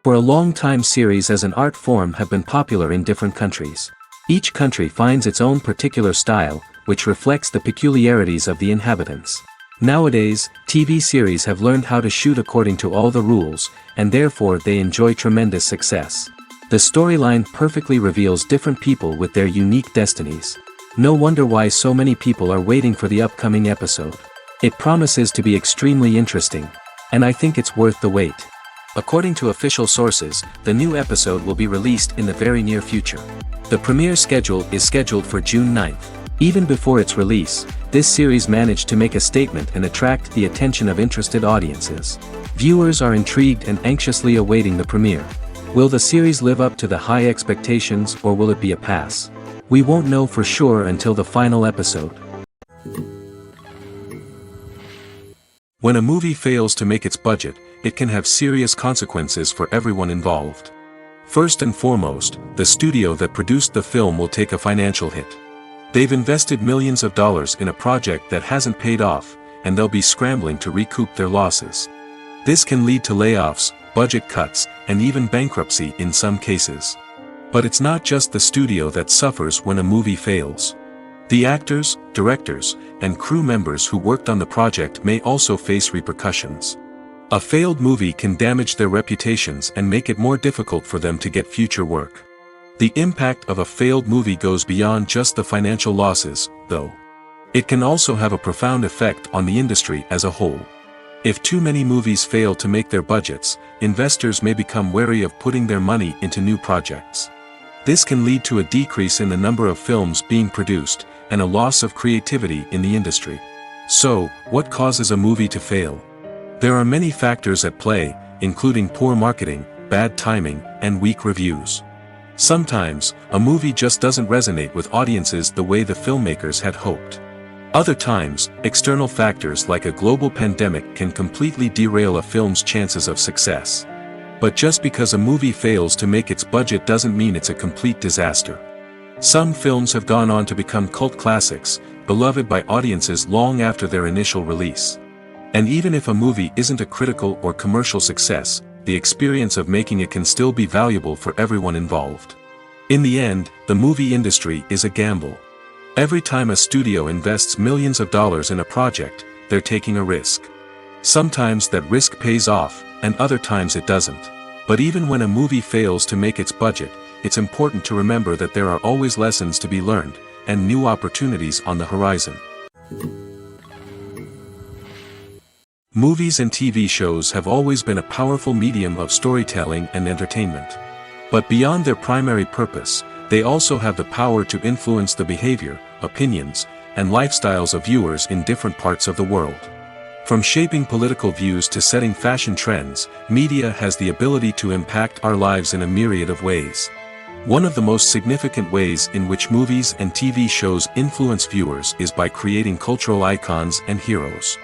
For a long time, series as an art form have been popular in different countries. Each country finds its own particular style, which reflects the peculiarities of the inhabitants. Nowadays, TV series have learned how to shoot according to all the rules, and therefore they enjoy tremendous success. The storyline perfectly reveals different people with their unique destinies. No wonder why so many people are waiting for the upcoming episode. It promises to be extremely interesting, and I think it's worth the wait. According to official sources, the new episode will be released in the very near future. The premiere schedule is scheduled for June 9th. Even before its release, this series managed to make a statement and attract the attention of interested audiences. Viewers are intrigued and anxiously awaiting the premiere. Will the series live up to the high expectations, or will it be a pass? We won't know for sure until the final episode. When a movie fails to make its budget, it can have serious consequences for everyone involved. First and foremost, the studio that produced the film will take a financial hit. They've invested millions of dollars in a project that hasn't paid off, and they'll be scrambling to recoup their losses. This can lead to layoffs, budget cuts, and even bankruptcy in some cases. But it's not just the studio that suffers when a movie fails. The actors, directors, and crew members who worked on the project may also face repercussions. A failed movie can damage their reputations and make it more difficult for them to get future work. The impact of a failed movie goes beyond just the financial losses, though. It can also have a profound effect on the industry as a whole. If too many movies fail to make their budgets, investors may become wary of putting their money into new projects. This can lead to a decrease in the number of films being produced, and a loss of creativity in the industry. So, what causes a movie to fail? There are many factors at play, including poor marketing, bad timing, and weak reviews. Sometimes, a movie just doesn't resonate with audiences the way the filmmakers had hoped. Other times, external factors like a global pandemic can completely derail a film's chances of success. But just because a movie fails to make its budget doesn't mean it's a complete disaster. Some films have gone on to become cult classics, beloved by audiences long after their initial release. And even if a movie isn't a critical or commercial success, the experience of making it can still be valuable for everyone involved. In the end, the movie industry is a gamble. Every time a studio invests millions of dollars in a project, they're taking a risk. Sometimes that risk pays off, and other times it doesn't. But even when a movie fails to make its budget, it's important to remember that there are always lessons to be learned, and new opportunities on the horizon. Movies and TV shows have always been a powerful medium of storytelling and entertainment. But beyond their primary purpose, they also have the power to influence the behavior, opinions, and lifestyles of viewers in different parts of the world. From shaping political views to setting fashion trends, media has the ability to impact our lives in a myriad of ways. One of the most significant ways in which movies and TV shows influence viewers is by creating cultural icons and heroes.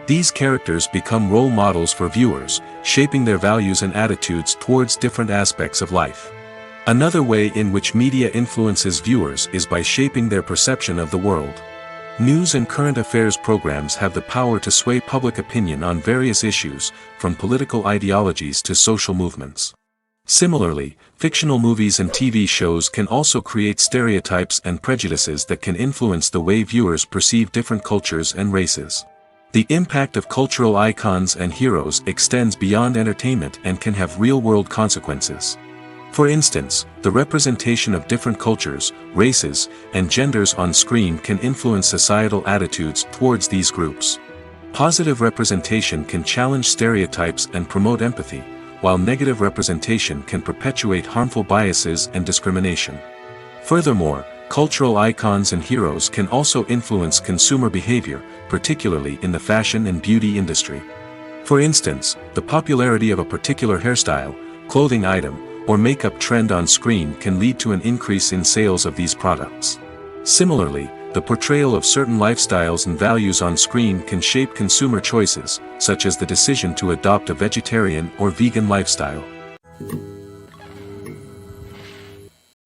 These characters become role models for viewers, shaping their values and attitudes towards different aspects of life. Another way in which media influences viewers is by shaping their perception of the world. News and current affairs programs have the power to sway public opinion on various issues, from political ideologies to social movements. Similarly, fictional movies and TV shows can also create stereotypes and prejudices that can influence the way viewers perceive different cultures and races. The impact of cultural icons and heroes extends beyond entertainment and can have real-world consequences. For instance, the representation of different cultures, races, and genders on screen can influence societal attitudes towards these groups. Positive representation can challenge stereotypes and promote empathy, while negative representation can perpetuate harmful biases and discrimination. Furthermore, cultural icons and heroes can also influence consumer behavior, particularly in the fashion and beauty industry. For instance, the popularity of a particular hairstyle, clothing item, or makeup trend on screen can lead to an increase in sales of these products. Similarly, the portrayal of certain lifestyles and values on screen can shape consumer choices, such as the decision to adopt a vegetarian or vegan lifestyle.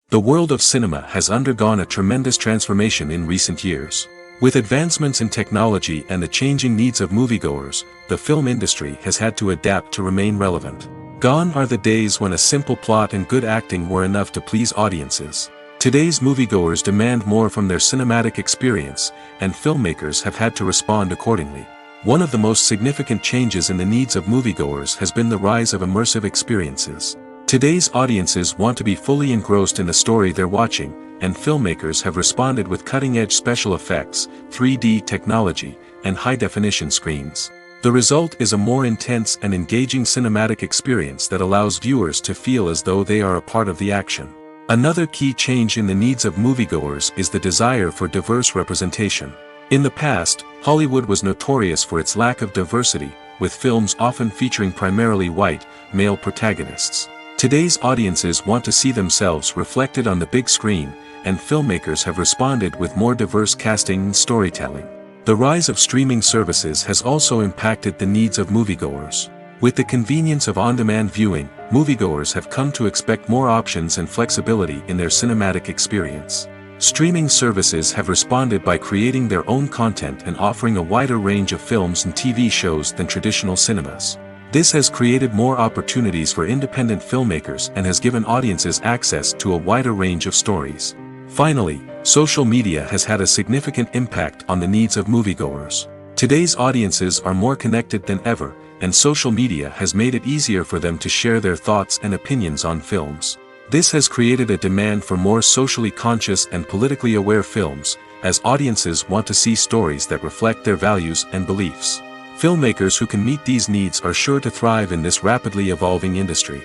The world of cinema has undergone a tremendous transformation in recent years. With advancements in technology and the changing needs of moviegoers, the film industry has had to adapt to remain relevant. Gone are the days when a simple plot and good acting were enough to please audiences. Today's moviegoers demand more from their cinematic experience, and filmmakers have had to respond accordingly. One of the most significant changes in the needs of moviegoers has been the rise of immersive experiences. Today's audiences want to be fully engrossed in the story they're watching, and filmmakers have responded with cutting-edge special effects, 3D technology, and high-definition screens. The result is a more intense and engaging cinematic experience that allows viewers to feel as though they are a part of the action. Another key change in the needs of moviegoers is the desire for diverse representation. In the past, Hollywood was notorious for its lack of diversity, with films often featuring primarily white, male protagonists. Today's audiences want to see themselves reflected on the big screen, and filmmakers have responded with more diverse casting and storytelling. The rise of streaming services has also impacted the needs of moviegoers. With the convenience of on-demand viewing, moviegoers have come to expect more options and flexibility in their cinematic experience. Streaming services have responded by creating their own content and offering a wider range of films and TV shows than traditional cinemas. This has created more opportunities for independent filmmakers and has given audiences access to a wider range of stories. Finally, social media has had a significant impact on the needs of moviegoers. Today's audiences are more connected than ever, and social media has made it easier for them to share their thoughts and opinions on films. This has created a demand for more socially conscious and politically aware films, as audiences want to see stories that reflect their values and beliefs. Filmmakers who can meet these needs are sure to thrive in this rapidly evolving industry.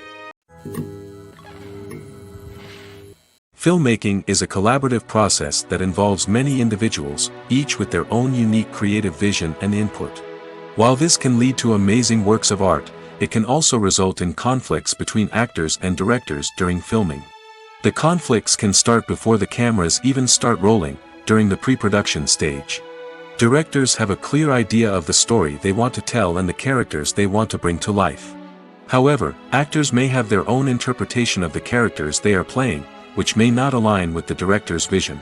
Filmmaking is a collaborative process that involves many individuals, each with their own unique creative vision and input. While this can lead to amazing works of art, it can also result in conflicts between actors and directors during filming. The conflicts can start before the cameras even start rolling, during the pre-production stage. Directors have a clear idea of the story they want to tell and the characters they want to bring to life. However, actors may have their own interpretation of the characters they are playing, which may not align with the director's vision.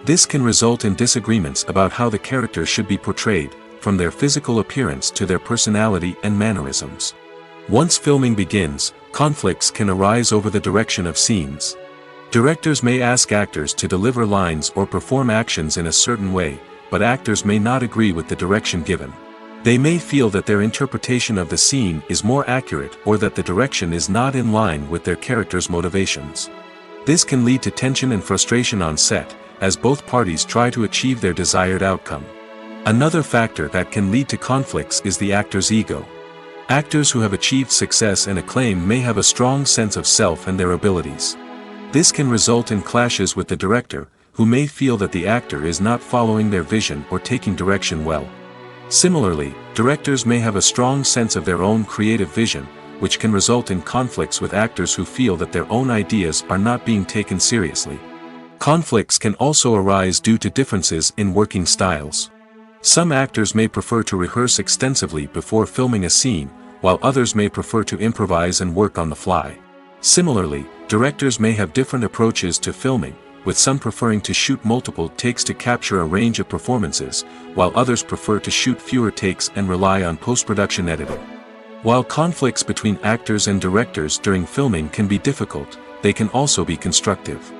This can result in disagreements about how the characters should be portrayed, from their physical appearance to their personality and mannerisms. Once filming begins, conflicts can arise over the direction of scenes. Directors may ask actors to deliver lines or perform actions in a certain way, but actors may not agree with the direction given. They may feel that their interpretation of the scene is more accurate or that the direction is not in line with their character's motivations. This can lead to tension and frustration on set, as both parties try to achieve their desired outcome. Another factor that can lead to conflicts is the actor's ego. Actors who have achieved success and acclaim may have a strong sense of self and their abilities. This can result in clashes with the director, who may feel that the actor is not following their vision or taking direction well. Similarly, directors may have a strong sense of their own creative vision, which can result in conflicts with actors who feel that their own ideas are not being taken seriously. Conflicts can also arise due to differences in working styles. Some actors may prefer to rehearse extensively before filming a scene, while others may prefer to improvise and work on the fly. Similarly, directors may have different approaches to filming, with some preferring to shoot multiple takes to capture a range of performances, while others prefer to shoot fewer takes and rely on post-production editing. While conflicts between actors and directors during filming can be difficult, they can also be constructive.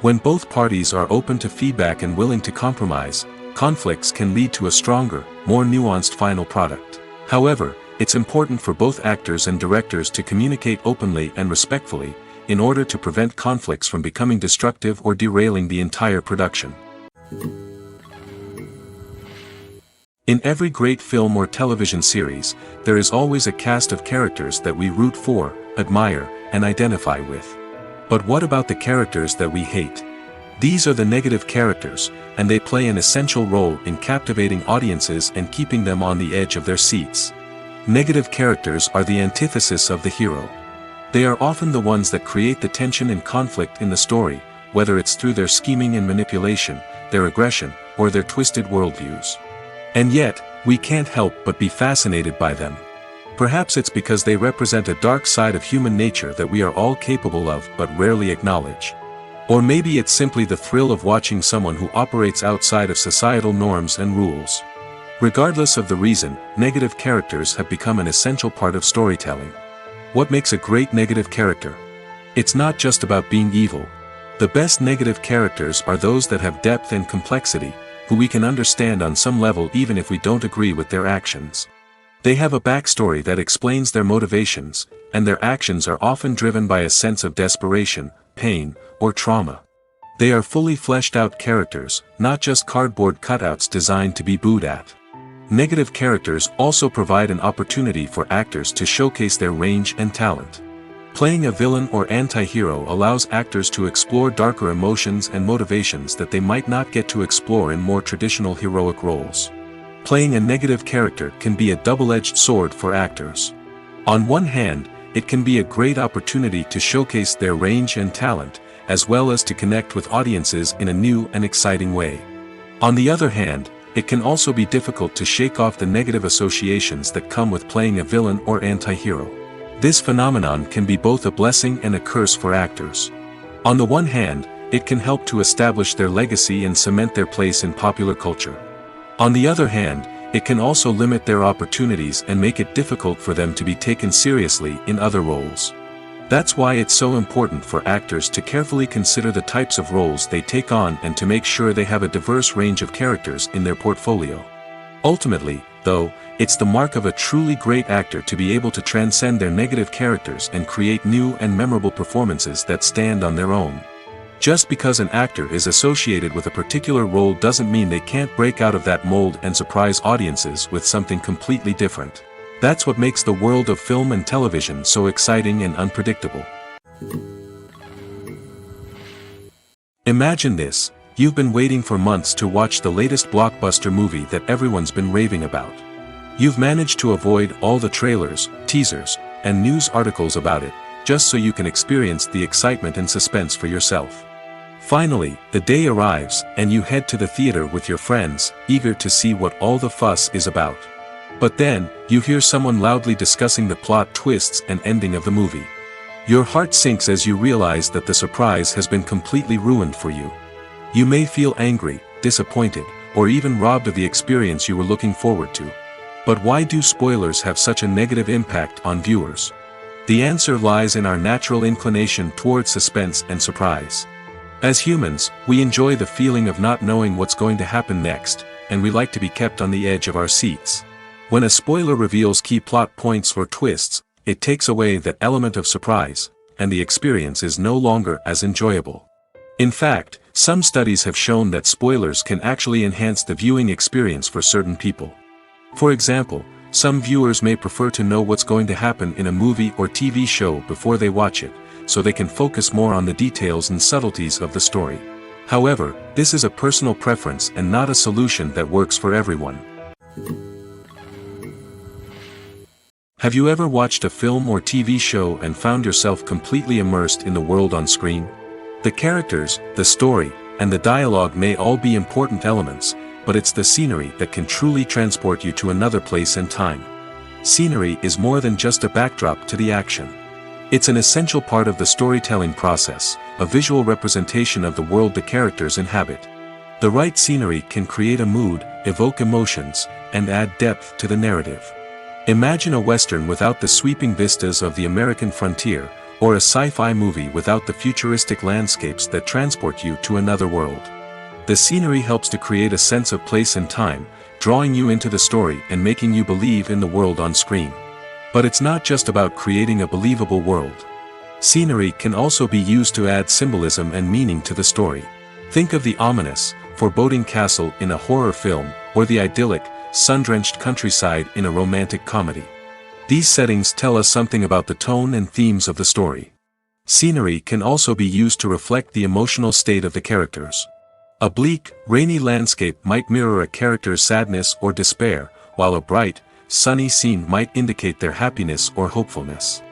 When both parties are open to feedback and willing to compromise, conflicts can lead to a stronger, more nuanced final product. However, it's important for both actors and directors to communicate openly and respectfully, in order to prevent conflicts from becoming destructive or derailing the entire production. In every great film or television series, there is always a cast of characters that we root for, admire, and identify with. But what about the characters that we hate? These are the negative characters, and they play an essential role in captivating audiences and keeping them on the edge of their seats. Negative characters are the antithesis of the hero. They are often the ones that create the tension and conflict in the story, whether it's through their scheming and manipulation, their aggression, or their twisted worldviews. And yet, we can't help but be fascinated by them. Perhaps it's because they represent a dark side of human nature that we are all capable of but rarely acknowledge. Or maybe it's simply the thrill of watching someone who operates outside of societal norms and rules. Regardless of the reason, negative characters have become an essential part of storytelling. What makes a great negative character? It's not just about being evil. The best negative characters are those that have depth and complexity, who we can understand on some level even if we don't agree with their actions. They have a backstory that explains their motivations, and their actions are often driven by a sense of desperation, pain, or trauma. They are fully fleshed out characters, not just cardboard cutouts designed to be booed at. Negative characters also provide an opportunity for actors to showcase their range and talent. Playing a villain or anti-hero allows actors to explore darker emotions and motivations that they might not get to explore in more traditional heroic roles. Playing a negative character can be a double-edged sword for actors. On one hand, it can be a great opportunity to showcase their range and talent, as well as to connect with audiences in a new and exciting way. On the other hand, it can also be difficult to shake off the negative associations that come with playing a villain or anti-hero. This phenomenon can be both a blessing and a curse for actors. On the one hand, it can help to establish their legacy and cement their place in popular culture. On the other hand, it can also limit their opportunities and make it difficult for them to be taken seriously in other roles. That's why it's so important for actors to carefully consider the types of roles they take on and to make sure they have a diverse range of characters in their portfolio. Ultimately, though, it's the mark of a truly great actor to be able to transcend their negative characters and create new and memorable performances that stand on their own. Just because an actor is associated with a particular role doesn't mean they can't break out of that mold and surprise audiences with something completely different. That's what makes the world of film and television so exciting and unpredictable. Imagine this: you've been waiting for months to watch the latest blockbuster movie that everyone's been raving about. You've managed to avoid all the trailers, teasers, and news articles about it, just so you can experience the excitement and suspense for yourself. Finally, the day arrives, and you head to the theater with your friends, eager to see what all the fuss is about. But then, you hear someone loudly discussing the plot twists and ending of the movie. Your heart sinks as you realize that the surprise has been completely ruined for you. You may feel angry, disappointed, or even robbed of the experience you were looking forward to. But why do spoilers have such a negative impact on viewers? The answer lies in our natural inclination towards suspense and surprise. As humans, we enjoy the feeling of not knowing what's going to happen next, and we like to be kept on the edge of our seats. When a spoiler reveals key plot points or twists, it takes away that element of surprise, and the experience is no longer as enjoyable. In fact, some studies have shown that spoilers can actually enhance the viewing experience for certain people. For example, some viewers may prefer to know what's going to happen in a movie or TV show before they watch it, so they can focus more on the details and subtleties of the story. However, this is a personal preference and not a solution that works for everyone. Have you ever watched a film or TV show and found yourself completely immersed in the world on screen? The characters, the story, and the dialogue may all be important elements, but it's the scenery that can truly transport you to another place and time. Scenery is more than just a backdrop to the action. It's an essential part of the storytelling process, a visual representation of the world the characters inhabit. The right scenery can create a mood, evoke emotions, and add depth to the narrative. Imagine a Western without the sweeping vistas of the American frontier, or a sci-fi movie without the futuristic landscapes that transport you to another world. The scenery helps to create a sense of place and time, drawing you into the story and making you believe in the world on screen. But it's not just about creating a believable world. Scenery can also be used to add symbolism and meaning to the story. Think of the ominous, foreboding castle in a horror film, or the idyllic, sun-drenched countryside in a romantic comedy. These settings tell us something about the tone and themes of the story. Scenery can also be used to reflect the emotional state of the characters. A bleak, rainy landscape might mirror a character's sadness or despair, while a bright, sunny scene might indicate their happiness or hopefulness.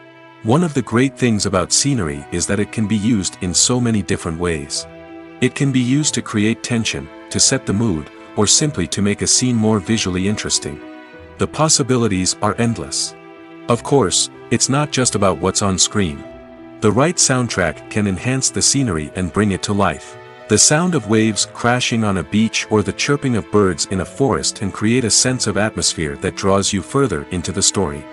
One of the great things about scenery is that it can be used in so many different ways. It can be used to create tension, to set the mood, or simply to make a scene more visually interesting. The possibilities are endless. Of course, it's not just about what's on screen. The right soundtrack can enhance the scenery and bring it to life. The sound of waves crashing on a beach or the chirping of birds in a forest can create a sense of atmosphere that draws you further into the story.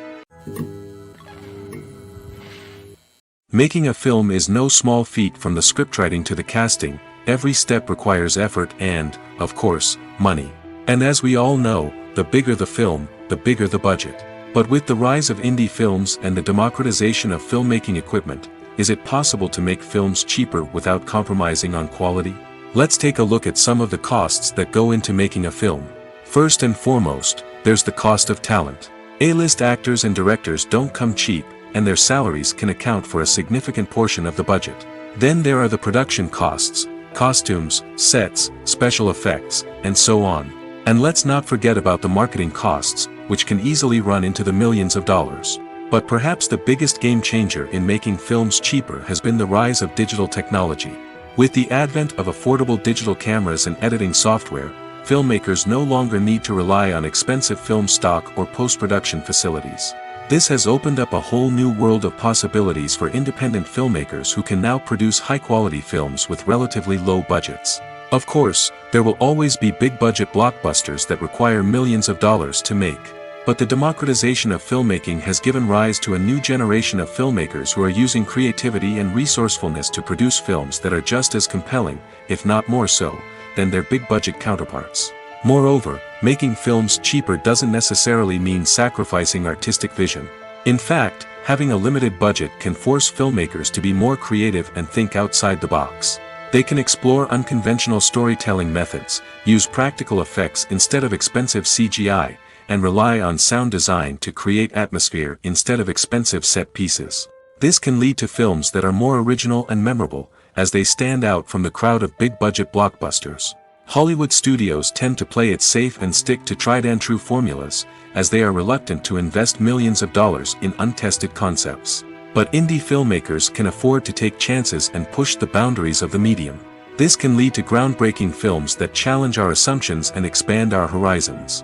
Making a film is no small feat. From the scriptwriting to the casting, every step requires effort and, of course, money. And as we all know, the bigger the film, the bigger the budget. But with the rise of indie films and the democratization of filmmaking equipment, is it possible to make films cheaper without compromising on quality? Let's take a look at some of the costs that go into making a film. First and foremost, there's the cost of talent. A-list actors and directors don't come cheap, and their salaries can account for a significant portion of the budget. Then there are the production costs, costumes, sets, special effects, and so on. And let's not forget about the marketing costs, which can easily run into the millions of dollars. But perhaps the biggest game changer in making films cheaper has been the rise of digital technology. With the advent of affordable digital cameras and editing software, filmmakers no longer need to rely on expensive film stock or post-production facilities. This has opened up a whole new world of possibilities for independent filmmakers who can now produce high-quality films with relatively low budgets. Of course, there will always be big-budget blockbusters that require millions of dollars to make. But the democratization of filmmaking has given rise to a new generation of filmmakers who are using creativity and resourcefulness to produce films that are just as compelling, if not more so, than their big-budget counterparts. Moreover, making films cheaper doesn't necessarily mean sacrificing artistic vision. In fact, having a limited budget can force filmmakers to be more creative and think outside the box. They can explore unconventional storytelling methods, use practical effects instead of expensive CGI, and rely on sound design to create atmosphere instead of expensive set pieces. This can lead to films that are more original and memorable, as they stand out from the crowd of big-budget blockbusters. Hollywood studios tend to play it safe and stick to tried-and-true formulas, as they are reluctant to invest millions of dollars in untested concepts. But indie filmmakers can afford to take chances and push the boundaries of the medium. This can lead to groundbreaking films that challenge our assumptions and expand our horizons.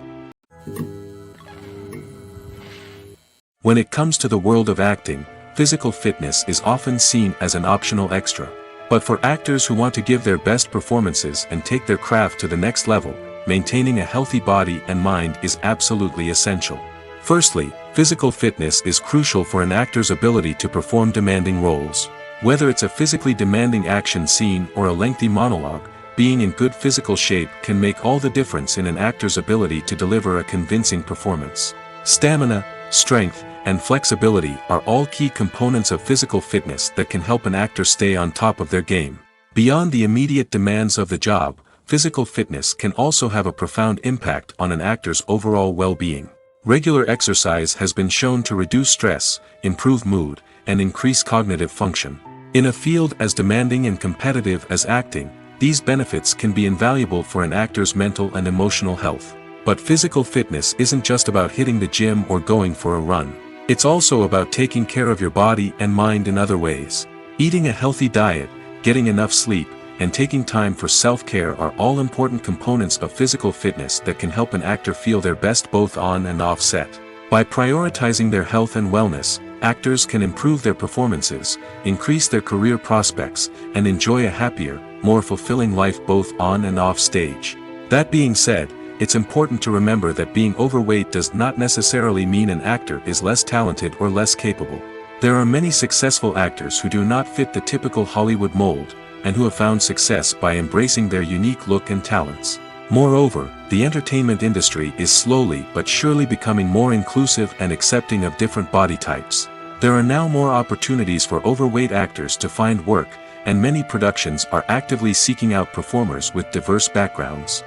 When it comes to the world of acting, physical fitness is often seen as an optional extra. But for actors who want to give their best performances and take their craft to the next level, maintaining a healthy body and mind is absolutely essential. Firstly, physical fitness is crucial for an actor's ability to perform demanding roles. Whether it's a physically demanding action scene or a lengthy monologue, being in good physical shape can make all the difference in an actor's ability to deliver a convincing performance. Stamina, strength, and flexibility are all key components of physical fitness that can help an actor stay on top of their game. Beyond the immediate demands of the job, physical fitness can also have a profound impact on an actor's overall well-being. Regular exercise has been shown to reduce stress, improve mood, and increase cognitive function. In a field as demanding and competitive as acting, these benefits can be invaluable for an actor's mental and emotional health. But physical fitness isn't just about hitting the gym or going for a run. It's also about taking care of your body and mind in other ways. Eating a healthy diet, getting enough sleep, and taking time for self-care are all important components of physical fitness that can help an actor feel their best both on and off set. By prioritizing their health and wellness, actors can improve their performances, increase their career prospects, and enjoy a happier, more fulfilling life both on and off stage. That being said, it's important to remember that being overweight does not necessarily mean an actor is less talented or less capable. There are many successful actors who do not fit the typical Hollywood mold, and who have found success by embracing their unique look and talents. Moreover, the entertainment industry is slowly but surely becoming more inclusive and accepting of different body types. There are now more opportunities for overweight actors to find work, and many productions are actively seeking out performers with diverse backgrounds.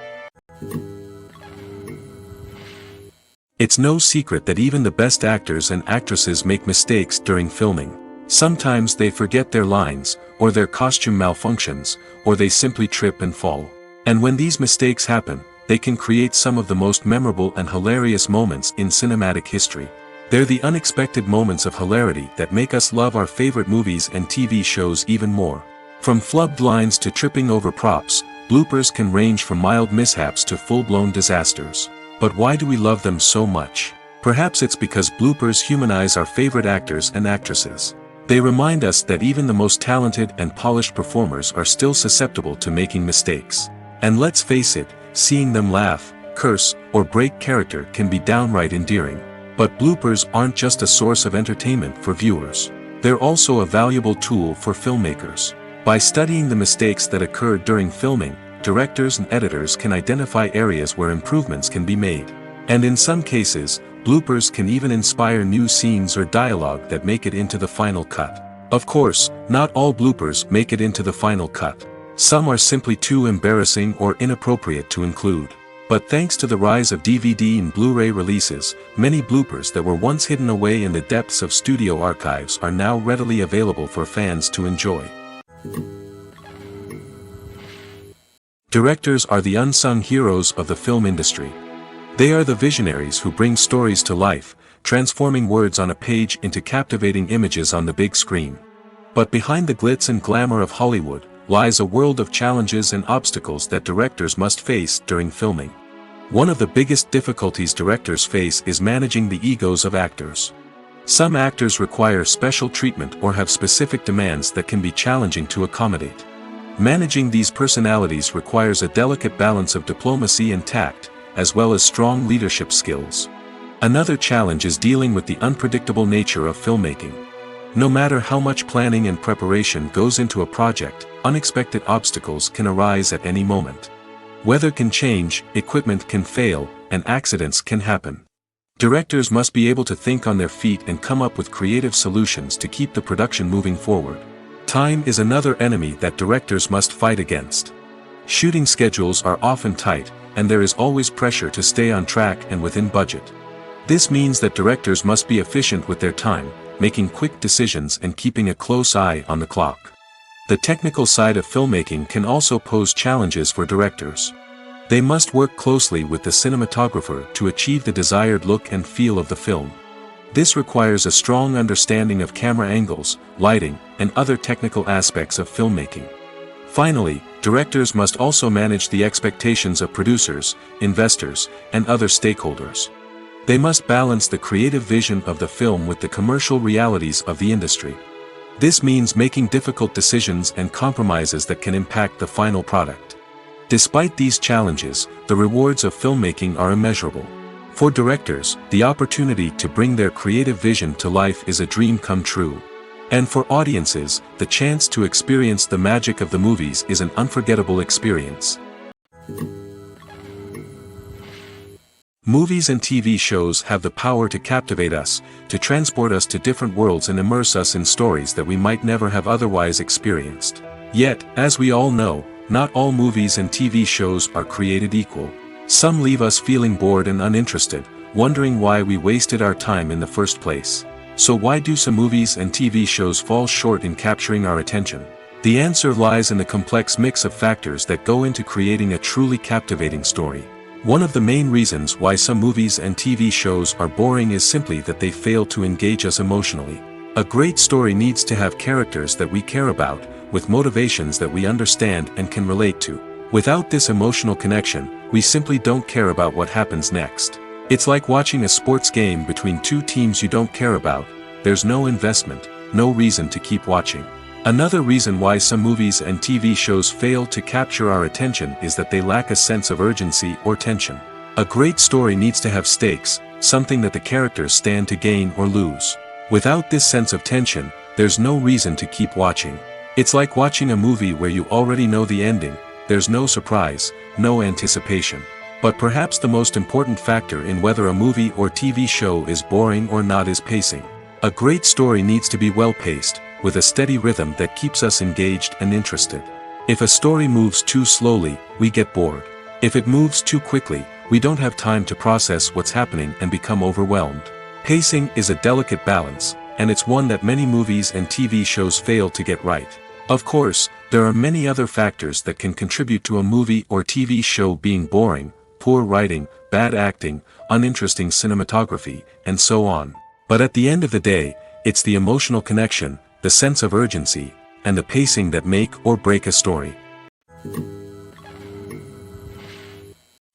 It's no secret that even the best actors and actresses make mistakes during filming. Sometimes they forget their lines, or their costume malfunctions, or they simply trip and fall. And when these mistakes happen, they can create some of the most memorable and hilarious moments in cinematic history. They're the unexpected moments of hilarity that make us love our favorite movies and TV shows even more. From flubbed lines to tripping over props, bloopers can range from mild mishaps to full-blown disasters. But why do we love them so much? Perhaps it's because bloopers humanize our favorite actors and actresses. They remind us that even the most talented and polished performers are still susceptible to making mistakes. And let's face it, seeing them laugh, curse, or break character can be downright endearing. But bloopers aren't just a source of entertainment for viewers. They're also a valuable tool for filmmakers. By studying the mistakes that occurred during filming, directors and editors can identify areas where improvements can be made. And in some cases, bloopers can even inspire new scenes or dialogue that make it into the final cut. Of course, not all bloopers make it into the final cut. Some are simply too embarrassing or inappropriate to include. But thanks to the rise of DVD and Blu-ray releases, many bloopers that were once hidden away in the depths of studio archives are now readily available for fans to enjoy. Directors are the unsung heroes of the film industry. They are the visionaries who bring stories to life, transforming words on a page into captivating images on the big screen. But behind the glitz and glamour of Hollywood lies a world of challenges and obstacles that directors must face during filming. One of the biggest difficulties directors face is managing the egos of actors. Some actors require special treatment or have specific demands that can be challenging to accommodate. Managing these personalities requires a delicate balance of diplomacy and tact, as well as strong leadership skills. Another challenge is dealing with the unpredictable nature of filmmaking. No matter how much planning and preparation goes into a project, unexpected obstacles can arise at any moment. Weather can change, equipment can fail, and accidents can happen. Directors must be able to think on their feet and come up with creative solutions to keep the production moving forward. Time is another enemy that directors must fight against. Shooting schedules are often tight, and there is always pressure to stay on track and within budget. This means that directors must be efficient with their time, making quick decisions and keeping a close eye on the clock. The technical side of filmmaking can also pose challenges for directors. They must work closely with the cinematographer to achieve the desired look and feel of the film. This requires a strong understanding of camera angles, lighting, and other technical aspects of filmmaking. Finally, directors must also manage the expectations of producers, investors, and other stakeholders. They must balance the creative vision of the film with the commercial realities of the industry. This means making difficult decisions and compromises that can impact the final product. Despite these challenges, the rewards of filmmaking are immeasurable. For directors, the opportunity to bring their creative vision to life is a dream come true. And for audiences, the chance to experience the magic of the movies is an unforgettable experience. Movies and TV shows have the power to captivate us, to transport us to different worlds and immerse us in stories that we might never have otherwise experienced. Yet, as we all know, not all movies and TV shows are created equal. Some leave us feeling bored and uninterested, wondering why we wasted our time in the first place. So why do some movies and TV shows fall short in capturing our attention? The answer lies in the complex mix of factors that go into creating a truly captivating story. One of the main reasons why some movies and TV shows are boring is simply that they fail to engage us emotionally. A great story needs to have characters that we care about, with motivations that we understand and can relate to. Without this emotional connection, we simply don't care about what happens next. It's like watching a sports game between two teams you don't care about. There's no investment, no reason to keep watching. Another reason why some movies and TV shows fail to capture our attention is that they lack a sense of urgency or tension. A great story needs to have stakes, something that the characters stand to gain or lose. Without this sense of tension, there's no reason to keep watching. It's like watching a movie where you already know the ending. There's no surprise, no anticipation. But perhaps the most important factor in whether a movie or TV show is boring or not is pacing. A great story needs to be well-paced, with a steady rhythm that keeps us engaged and interested. If a story moves too slowly, we get bored. If it moves too quickly, we don't have time to process what's happening and become overwhelmed. Pacing is a delicate balance, and it's one that many movies and TV shows fail to get right. Of course, there are many other factors that can contribute to a movie or TV show being boring: poor writing, bad acting, uninteresting cinematography, and so on. But at the end of the day, it's the emotional connection, the sense of urgency, and the pacing that make or break a story.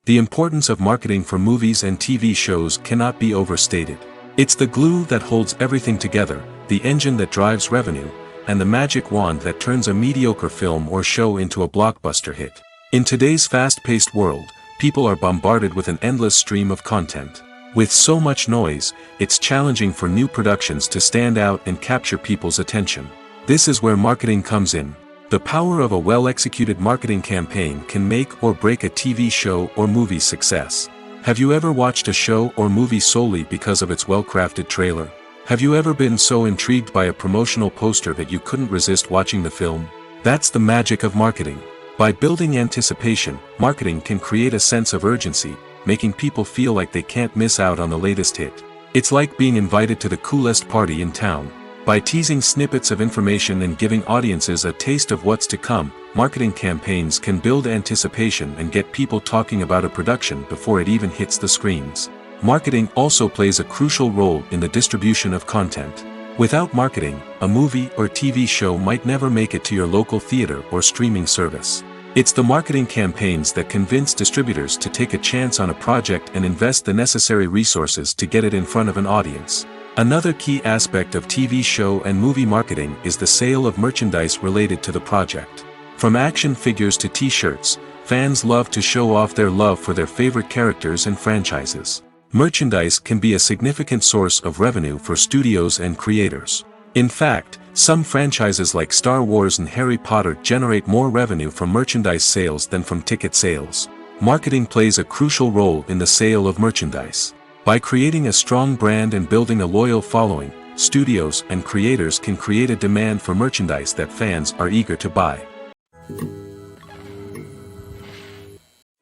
The importance of marketing for movies and TV shows cannot be overstated. It's the glue that holds everything together, the engine that drives revenue, and the magic wand that turns a mediocre film or show into a blockbuster hit. In today's fast-paced world, people are bombarded with an endless stream of content. With so much noise, it's challenging for new productions to stand out and capture people's attention. This is where marketing comes in. The power of a well-executed marketing campaign can make or break a TV show or movie's success. Have you ever watched a show or movie solely because of its well-crafted trailer? Have you ever been so intrigued by a promotional poster that you couldn't resist watching the film? That's the magic of marketing. By building anticipation, marketing can create a sense of urgency, making people feel like they can't miss out on the latest hit. It's like being invited to the coolest party in town. By teasing snippets of information and giving audiences a taste of what's to come, marketing campaigns can build anticipation and get people talking about a production before it even hits the screens. Marketing also plays a crucial role in the distribution of content. Without marketing, a movie or TV show might never make it to your local theater or streaming service. It's the marketing campaigns that convince distributors to take a chance on a project and invest the necessary resources to get it in front of an audience. Another key aspect of TV show and movie marketing is the sale of merchandise related to the project. From action figures to t-shirts, fans love to show off their love for their favorite characters and franchises. Merchandise can be a significant source of revenue for studios and creators. In fact, some franchises like Star Wars and Harry Potter generate more revenue from merchandise sales than from ticket sales. Marketing plays a crucial role in the sale of merchandise. By creating a strong brand and building a loyal following, studios and creators can create a demand for merchandise that fans are eager to buy.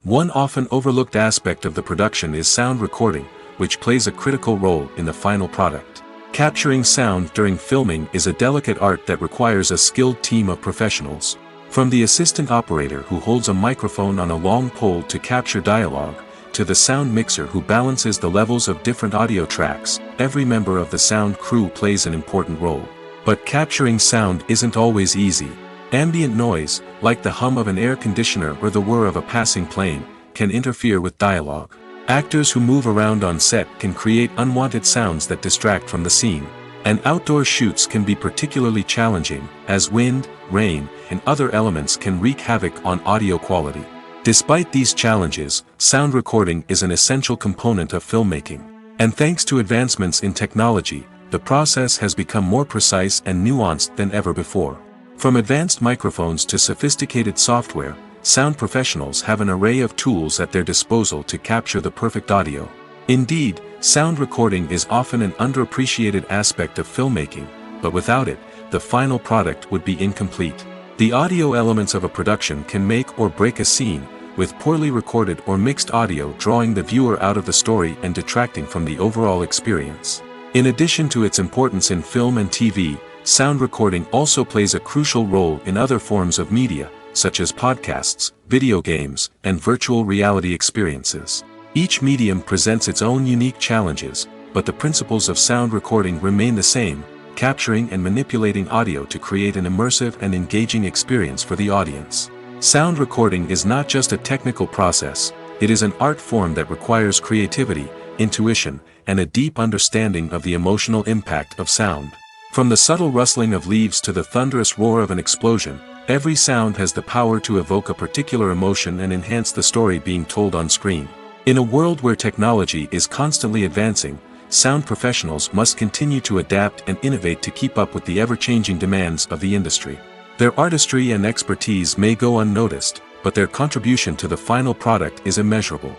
One often overlooked aspect of the production is sound recording, which plays a critical role in the final product. Capturing sound during filming is a delicate art that requires a skilled team of professionals. From the assistant operator who holds a microphone on a long pole to capture dialogue, to the sound mixer who balances the levels of different audio tracks, every member of the sound crew plays an important role. But capturing sound isn't always easy. Ambient noise, like the hum of an air conditioner or the whir of a passing plane, can interfere with dialogue. Actors who move around on set can create unwanted sounds that distract from the scene. And outdoor shoots can be particularly challenging, as wind, rain, and other elements can wreak havoc on audio quality. Despite these challenges, sound recording is an essential component of filmmaking. And thanks to advancements in technology, the process has become more precise and nuanced than ever before. From advanced microphones to sophisticated software, sound professionals have an array of tools at their disposal to capture the perfect audio. Indeed, sound recording is often an underappreciated aspect of filmmaking, but without it, the final product would be incomplete. The audio elements of a production can make or break a scene, with poorly recorded or mixed audio drawing the viewer out of the story and detracting from the overall experience. In addition to its importance in film and TV, sound recording also plays a crucial role in other forms of media, such as podcasts, video games, and virtual reality experiences. Each medium presents its own unique challenges, but the principles of sound recording remain the same, capturing and manipulating audio to create an immersive and engaging experience for the audience. Sound recording is not just a technical process, it is an art form that requires creativity, intuition, and a deep understanding of the emotional impact of sound. From the subtle rustling of leaves to the thunderous roar of an explosion, every sound has the power to evoke a particular emotion and enhance the story being told on screen. In a world where technology is constantly advancing, sound professionals must continue to adapt and innovate to keep up with the ever-changing demands of the industry. Their artistry and expertise may go unnoticed, but their contribution to the final product is immeasurable.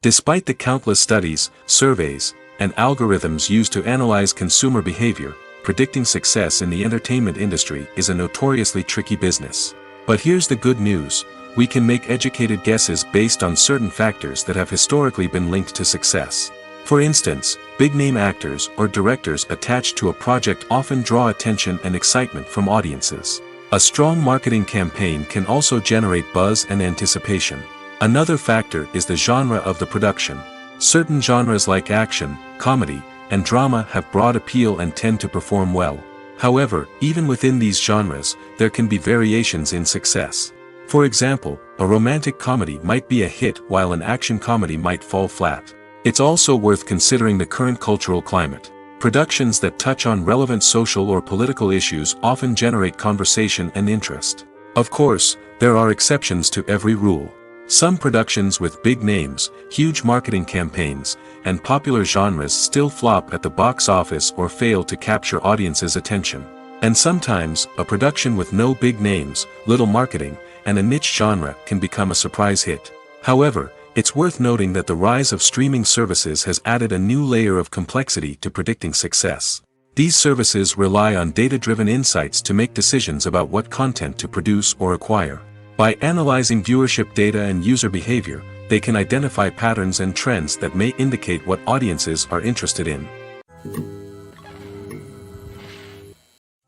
Despite the countless studies, surveys, and algorithms used to analyze consumer behavior, predicting success in the entertainment industry is a notoriously tricky business. But here's the good news: we can make educated guesses based on certain factors that have historically been linked to success. For instance, big-name actors or directors attached to a project often draw attention and excitement from audiences. A strong marketing campaign can also generate buzz and anticipation. Another factor is the genre of the production. Certain genres like action, comedy, and drama have broad appeal and tend to perform well. However, even within these genres, there can be variations in success. For example, a romantic comedy might be a hit while an action comedy might fall flat. It's also worth considering the current cultural climate. Productions that touch on relevant social or political issues often generate conversation and interest. Of course, there are exceptions to every rule. Some productions with big names, huge marketing campaigns, and popular genres still flop at the box office or fail to capture audiences' attention. And sometimes, a production with no big names, little marketing, and a niche genre can become a surprise hit. However, it's worth noting that the rise of streaming services has added a new layer of complexity to predicting success. These services rely on data-driven insights to make decisions about what content to produce or acquire. By analyzing viewership data and user behavior, they can identify patterns and trends that may indicate what audiences are interested in.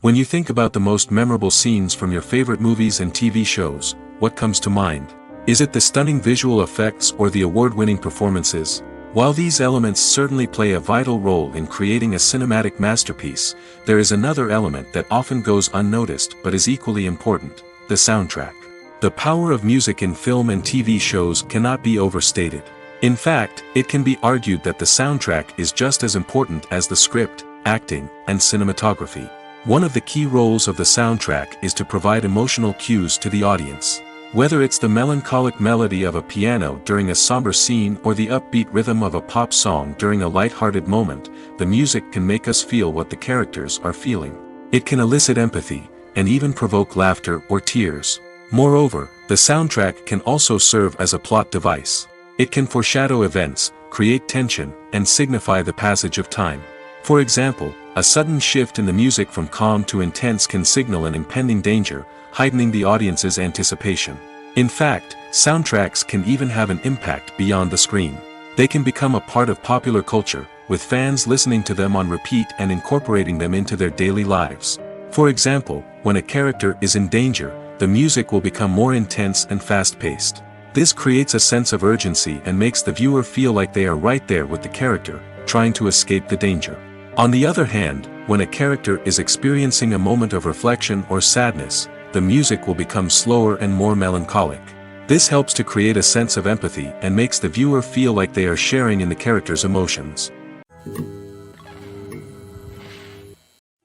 When you think about the most memorable scenes from your favorite movies and TV shows, what comes to mind? Is it the stunning visual effects or the award-winning performances? While these elements certainly play a vital role in creating a cinematic masterpiece, there is another element that often goes unnoticed but is equally important: the soundtrack. The power of music in film and TV shows cannot be overstated. In fact, it can be argued that the soundtrack is just as important as the script, acting, and cinematography. One of the key roles of the soundtrack is to provide emotional cues to the audience. Whether it's the melancholic melody of a piano during a somber scene or the upbeat rhythm of a pop song during a light-hearted moment, the music can make us feel what the characters are feeling. It can elicit empathy, and even provoke laughter or tears. Moreover, the soundtrack can also serve as a plot device. It can foreshadow events, create tension, and signify the passage of time. For example, a sudden shift in the music from calm to intense can signal an impending danger, heightening the audience's anticipation. In fact, soundtracks can even have an impact beyond the screen. They can become a part of popular culture, with fans listening to them on repeat and incorporating them into their daily lives. For example, when a character is in danger, the music will become more intense and fast-paced. This creates a sense of urgency and makes the viewer feel like they are right there with the character, trying to escape the danger. On the other hand, when a character is experiencing a moment of reflection or sadness, the music will become slower and more melancholic. This helps to create a sense of empathy and makes the viewer feel like they are sharing in the character's emotions.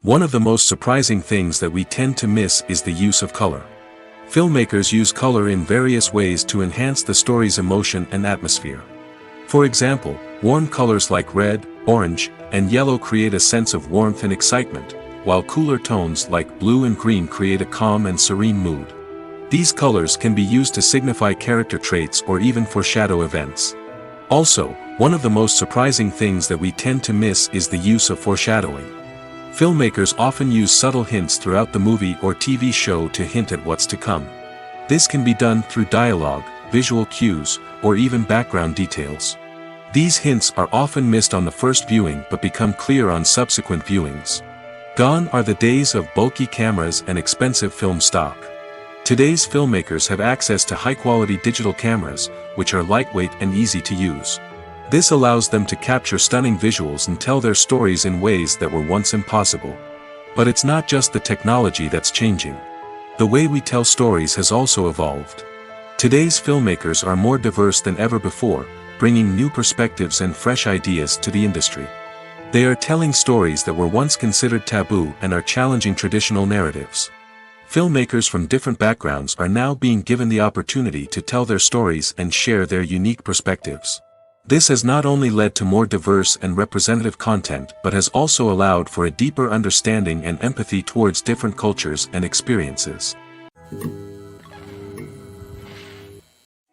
One of the most surprising things that we tend to miss is the use of color. Filmmakers use color in various ways to enhance the story's emotion and atmosphere. For example, warm colors like red, orange, and yellow create a sense of warmth and excitement, while cooler tones like blue and green create a calm and serene mood. These colors can be used to signify character traits or even foreshadow events. Also, one of the most surprising things that we tend to miss is the use of foreshadowing. Filmmakers often use subtle hints throughout the movie or TV show to hint at what's to come. This can be done through dialogue, visual cues, or even background details. These hints are often missed on the first viewing but become clear on subsequent viewings. Gone are the days of bulky cameras and expensive film stock. Today's filmmakers have access to high-quality digital cameras, which are lightweight and easy to use. This allows them to capture stunning visuals and tell their stories in ways that were once impossible. But it's not just the technology that's changing. The way we tell stories has also evolved. Today's filmmakers are more diverse than ever before, bringing new perspectives and fresh ideas to the industry. They are telling stories that were once considered taboo and are challenging traditional narratives. Filmmakers from different backgrounds are now being given the opportunity to tell their stories and share their unique perspectives. This has not only led to more diverse and representative content but has also allowed for a deeper understanding and empathy towards different cultures and experiences.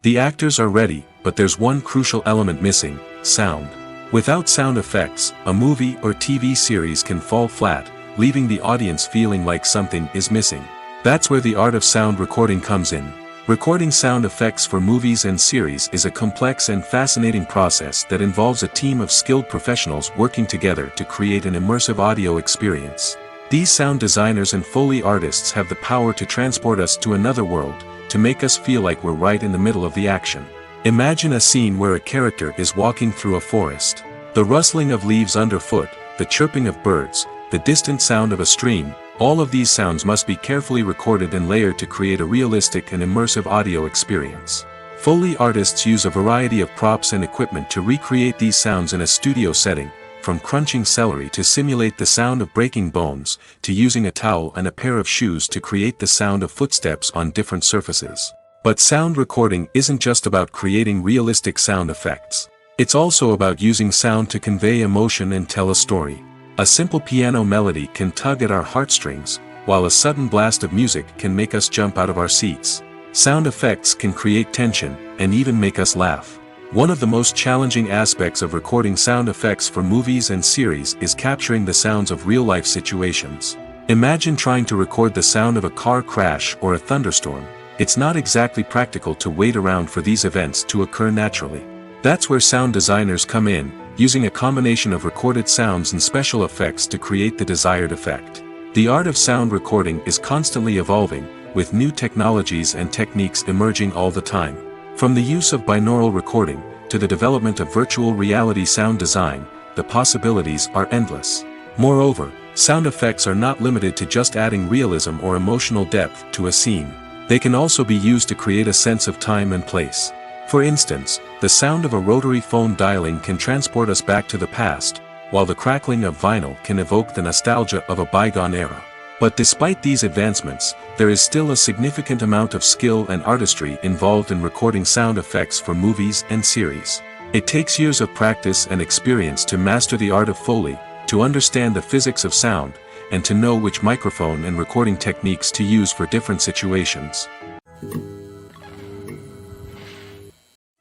The actors are ready, but there's one crucial element missing: sound. Without sound effects, a movie or TV series can fall flat, leaving the audience feeling like something is missing. That's where the art of sound recording comes in. Recording sound effects for movies and series is a complex and fascinating process that involves a team of skilled professionals working together to create an immersive audio experience. These sound designers and Foley artists have the power to transport us to another world, to make us feel like we're right in the middle of the action. Imagine a scene where a character is walking through a forest. The rustling of leaves underfoot, the chirping of birds, the distant sound of a stream, all of these sounds must be carefully recorded and layered to create a realistic and immersive audio experience. Foley artists use a variety of props and equipment to recreate these sounds in a studio setting, from crunching celery to simulate the sound of breaking bones, to using a towel and a pair of shoes to create the sound of footsteps on different surfaces. But sound recording isn't just about creating realistic sound effects. It's also about using sound to convey emotion and tell a story. A simple piano melody can tug at our heartstrings, while a sudden blast of music can make us jump out of our seats. Sound effects can create tension, and even make us laugh. One of the most challenging aspects of recording sound effects for movies and series is capturing the sounds of real-life situations. Imagine trying to record the sound of a car crash or a thunderstorm. It's not exactly practical to wait around for these events to occur naturally. That's where sound designers come in, using a combination of recorded sounds and special effects to create the desired effect. The art of sound recording is constantly evolving, with new technologies and techniques emerging all the time. From the use of binaural recording, to the development of virtual reality sound design, the possibilities are endless. Moreover, sound effects are not limited to just adding realism or emotional depth to a scene. They can also be used to create a sense of time and place. For instance, the sound of a rotary phone dialing can transport us back to the past, while the crackling of vinyl can evoke the nostalgia of a bygone era. But despite these advancements, there is still a significant amount of skill and artistry involved in recording sound effects for movies and series. It takes years of practice and experience to master the art of Foley, to understand the physics of sound, and to know which microphone and recording techniques to use for different situations.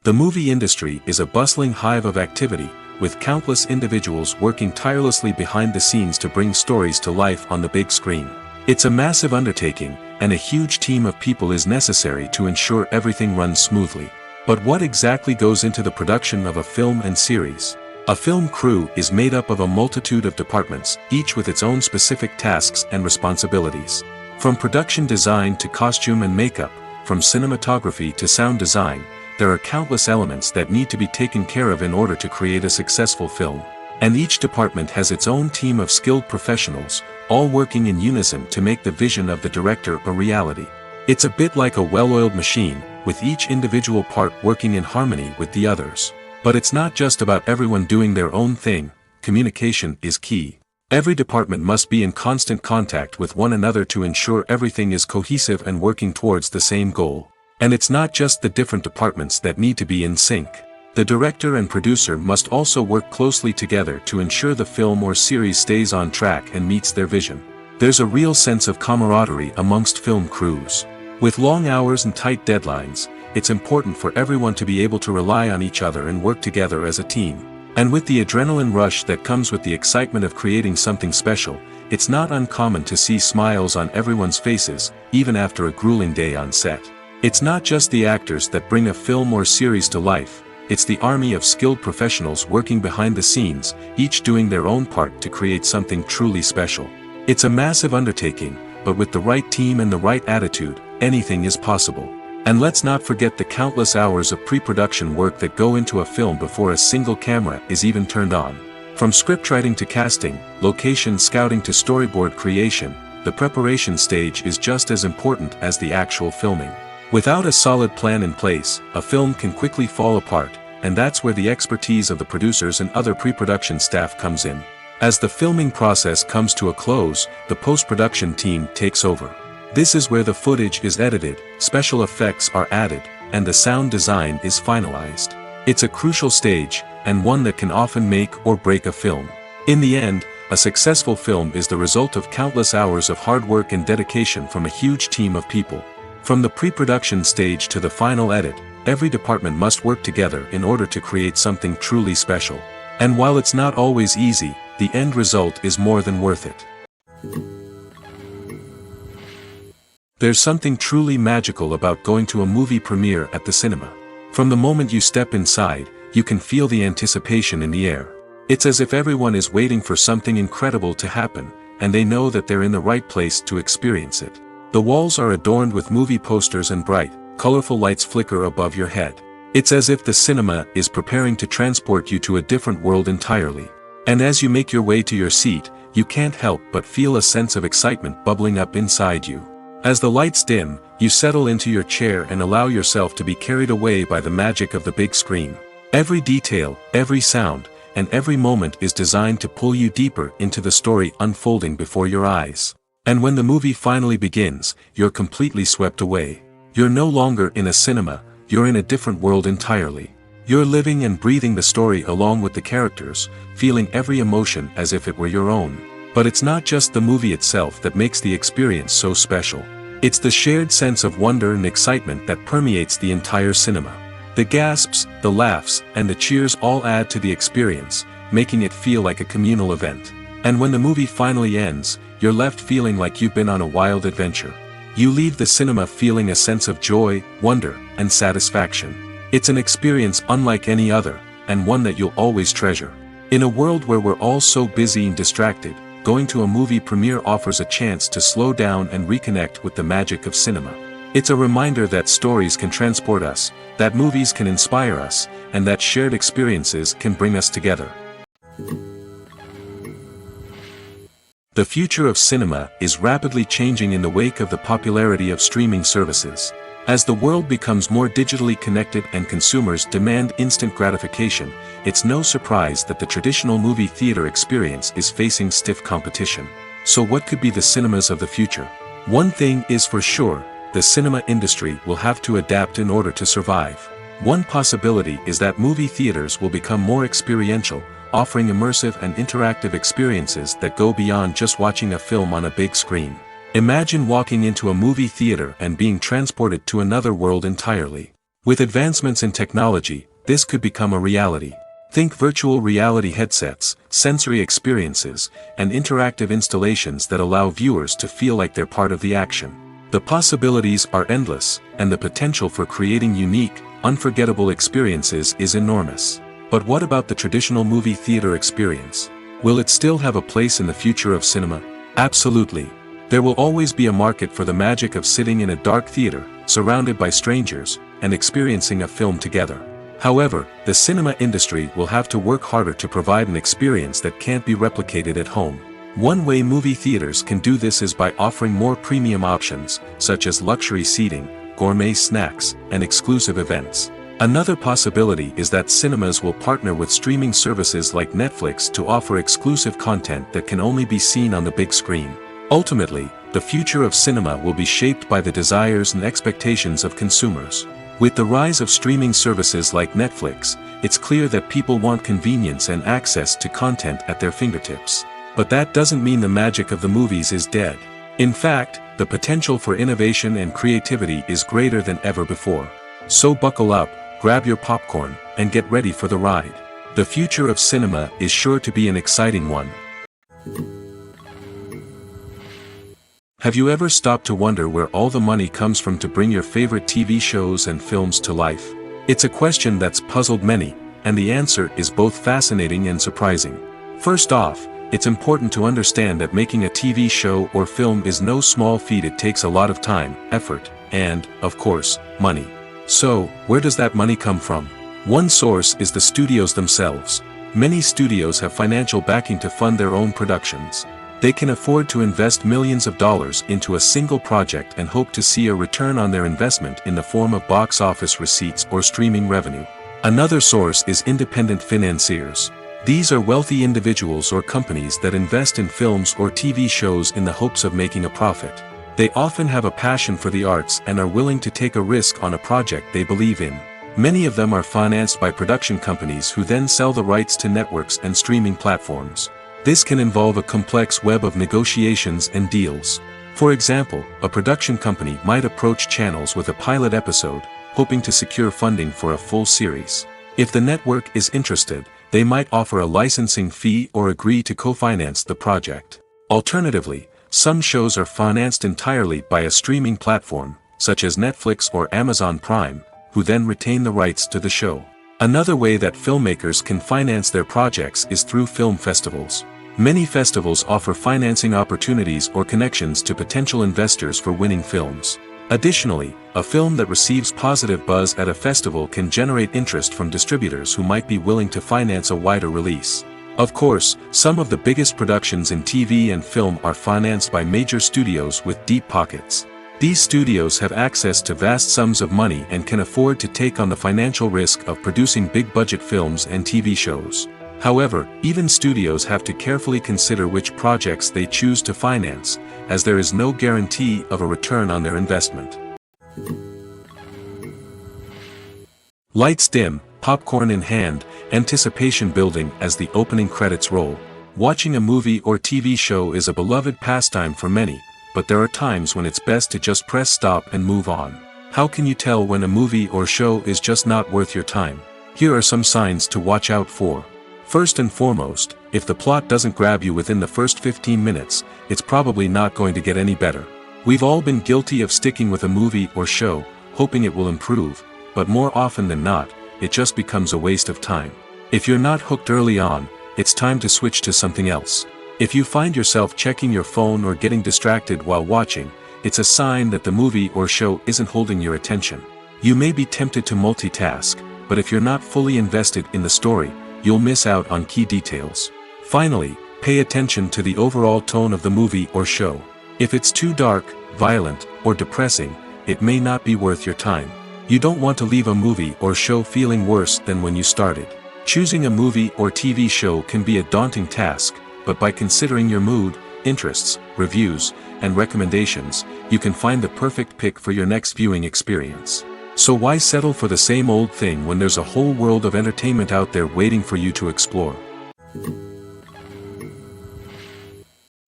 The movie industry is a bustling hive of activity, with countless individuals working tirelessly behind the scenes to bring stories to life on the big screen. It's a massive undertaking, and a huge team of people is necessary to ensure everything runs smoothly. But what exactly goes into the production of a film and series? A film crew is made up of a multitude of departments, each with its own specific tasks and responsibilities. From production design to costume and makeup, from cinematography to sound design, there are countless elements that need to be taken care of in order to create a successful film. And each department has its own team of skilled professionals, all working in unison to make the vision of the director a reality. It's a bit like a well-oiled machine, with each individual part working in harmony with the others. But it's not just about everyone doing their own thing. Communication is key. Every department must be in constant contact with one another to ensure everything is cohesive and working towards the same goal. And it's not just the different departments that need to be in sync. The director and producer must also work closely together to ensure the film or series stays on track and meets their vision. There's a real sense of camaraderie amongst film crews. With long hours and tight deadlines, it's important for everyone to be able to rely on each other and work together as a team. And with the adrenaline rush that comes with the excitement of creating something special, it's not uncommon to see smiles on everyone's faces, even after a grueling day on set. It's not just the actors that bring a film or series to life, it's the army of skilled professionals working behind the scenes, each doing their own part to create something truly special. It's a massive undertaking, but with the right team and the right attitude, anything is possible. And let's not forget the countless hours of pre-production work that go into a film before a single camera is even turned on. From scriptwriting to casting, location scouting to storyboard creation, the preparation stage is just as important as the actual filming. Without a solid plan in place, a film can quickly fall apart, and that's where the expertise of the producers and other pre-production staff comes in. As the filming process comes to a close, the post-production team takes over. This is where the footage is edited, special effects are added, and the sound design is finalized. It's a crucial stage, and one that can often make or break a film. In the end, a successful film is the result of countless hours of hard work and dedication from a huge team of people. From the pre-production stage to the final edit, every department must work together in order to create something truly special. And while it's not always easy, the end result is more than worth it. There's something truly magical about going to a movie premiere at the cinema. From the moment you step inside, you can feel the anticipation in the air. It's as if everyone is waiting for something incredible to happen, and they know that they're in the right place to experience it. The walls are adorned with movie posters and bright, colorful lights flicker above your head. It's as if the cinema is preparing to transport you to a different world entirely. And as you make your way to your seat, you can't help but feel a sense of excitement bubbling up inside you. As the lights dim, you settle into your chair and allow yourself to be carried away by the magic of the big screen. Every detail, every sound, and every moment is designed to pull you deeper into the story unfolding before your eyes. And when the movie finally begins, you're completely swept away. You're no longer in a cinema, you're in a different world entirely. You're living and breathing the story along with the characters, feeling every emotion as if it were your own. But it's not just the movie itself that makes the experience so special. It's the shared sense of wonder and excitement that permeates the entire cinema. The gasps, the laughs, and the cheers all add to the experience, making it feel like a communal event. And when the movie finally ends, you're left feeling like you've been on a wild adventure. You leave the cinema feeling a sense of joy, wonder, and satisfaction. It's an experience unlike any other, and one that you'll always treasure. In a world where we're all so busy and distracted, going to a movie premiere offers a chance to slow down and reconnect with the magic of cinema. It's a reminder that stories can transport us, that movies can inspire us, and that shared experiences can bring us together. The future of cinema is rapidly changing in the wake of the popularity of streaming services. As the world becomes more digitally connected and consumers demand instant gratification, it's no surprise that the traditional movie theater experience is facing stiff competition. So what could be the cinemas of the future? One thing is for sure, the cinema industry will have to adapt in order to survive. One possibility is that movie theaters will become more experiential, offering immersive and interactive experiences that go beyond just watching a film on a big screen. Imagine walking into a movie theater and being transported to another world entirely. With advancements in technology, this could become a reality. Think virtual reality headsets, sensory experiences, and interactive installations that allow viewers to feel like they're part of the action. The possibilities are endless, and the potential for creating unique, unforgettable experiences is enormous. But what about the traditional movie theater experience? Will it still have a place in the future of cinema? Absolutely. There will always be a market for the magic of sitting in a dark theater, surrounded by strangers, and experiencing a film together. However, the cinema industry will have to work harder to provide an experience that can't be replicated at home. One way movie theaters can do this is by offering more premium options, such as luxury seating, gourmet snacks, and exclusive events. Another possibility is that cinemas will partner with streaming services like Netflix to offer exclusive content that can only be seen on the big screen. Ultimately, the future of cinema will be shaped by the desires and expectations of consumers. With the rise of streaming services like Netflix, it's clear that people want convenience and access to content at their fingertips. But that doesn't mean the magic of the movies is dead. In fact, the potential for innovation and creativity is greater than ever before. So buckle up, grab your popcorn, and get ready for the ride. The future of cinema is sure to be an exciting one. Have you ever stopped to wonder where all the money comes from to bring your favorite TV shows and films to life? It's a question that's puzzled many, and the answer is both fascinating and surprising. First off, it's important to understand that making a TV show or film is no small feat. It takes a lot of time, effort, and, of course, money. So, where does that money come from? One source is the studios themselves. Many studios have financial backing to fund their own productions. They can afford to invest millions of dollars into a single project and hope to see a return on their investment in the form of box office receipts or streaming revenue. Another source is independent financiers. These are wealthy individuals or companies that invest in films or TV shows in the hopes of making a profit. They often have a passion for the arts and are willing to take a risk on a project they believe in. Many of them are financed by production companies who then sell the rights to networks and streaming platforms. This can involve a complex web of negotiations and deals. For example, a production company might approach channels with a pilot episode, hoping to secure funding for a full series. If the network is interested, they might offer a licensing fee or agree to co-finance the project. Alternatively, some shows are financed entirely by a streaming platform, such as Netflix or Amazon Prime, who then retain the rights to the show. Another way that filmmakers can finance their projects is through film festivals. Many festivals offer financing opportunities or connections to potential investors for winning films. Additionally, a film that receives positive buzz at a festival can generate interest from distributors who might be willing to finance a wider release. Of course, some of the biggest productions in TV and film are financed by major studios with deep pockets. These studios have access to vast sums of money and can afford to take on the financial risk of producing big-budget films and TV shows. However, even studios have to carefully consider which projects they choose to finance, as there is no guarantee of a return on their investment. Lights dim, popcorn in hand, anticipation building as the opening credits roll. Watching a movie or TV show is a beloved pastime for many, but there are times when it's best to just press stop and move on. How can you tell when a movie or show is just not worth your time? Here are some signs to watch out for. First and foremost, if the plot doesn't grab you within the first 15 minutes, it's probably not going to get any better. We've all been guilty of sticking with a movie or show, hoping it will improve, but more often than not, it just becomes a waste of time. If you're not hooked early on, it's time to switch to something else. If you find yourself checking your phone or getting distracted while watching, it's a sign that the movie or show isn't holding your attention. You may be tempted to multitask, but if you're not fully invested in the story, you'll miss out on key details. Finally, pay attention to the overall tone of the movie or show. If it's too dark, violent, or depressing, it may not be worth your time. You don't want to leave a movie or show feeling worse than when you started. Choosing a movie or TV show can be a daunting task, but by considering your mood, interests, reviews, and recommendations, you can find the perfect pick for your next viewing experience. So why settle for the same old thing when there's a whole world of entertainment out there waiting for you to explore?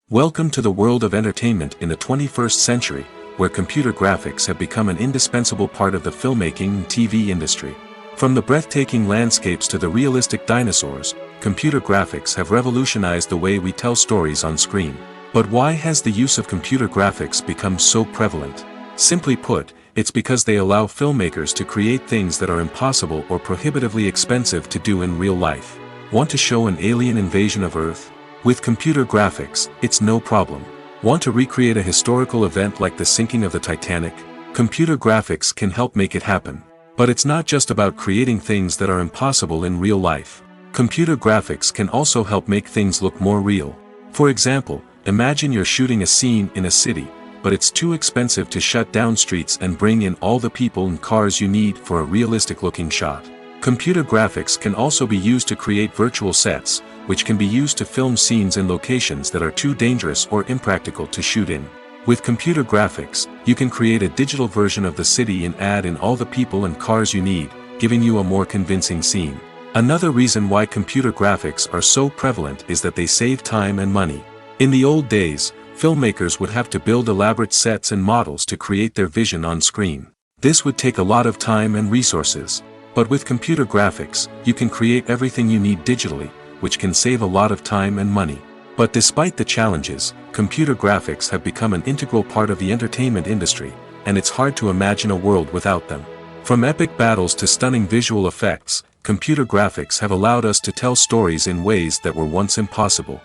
Welcome to the world of entertainment in the 21st century, where computer graphics have become an indispensable part of the filmmaking and TV industry. From the breathtaking landscapes to the realistic dinosaurs, computer graphics have revolutionized the way we tell stories on screen. But why has the use of computer graphics become so prevalent? Simply put, it's because they allow filmmakers to create things that are impossible or prohibitively expensive to do in real life. Want to show an alien invasion of Earth? With computer graphics, it's no problem. Want to recreate a historical event like the sinking of the Titanic? Computer graphics can help make it happen. But it's not just about creating things that are impossible in real life. Computer graphics can also help make things look more real. For example, imagine you're shooting a scene in a city, but it's too expensive to shut down streets and bring in all the people and cars you need for a realistic-looking shot. Computer graphics can also be used to create virtual sets, which can be used to film scenes in locations that are too dangerous or impractical to shoot in. With computer graphics, you can create a digital version of the city and add in all the people and cars you need, giving you a more convincing scene. Another reason why computer graphics are so prevalent is that they save time and money. In the old days, filmmakers would have to build elaborate sets and models to create their vision on screen. This would take a lot of time and resources. But with computer graphics, you can create everything you need digitally, which can save a lot of time and money. But despite the challenges, computer graphics have become an integral part of the entertainment industry, and it's hard to imagine a world without them. From epic battles to stunning visual effects, computer graphics have allowed us to tell stories in ways that were once impossible.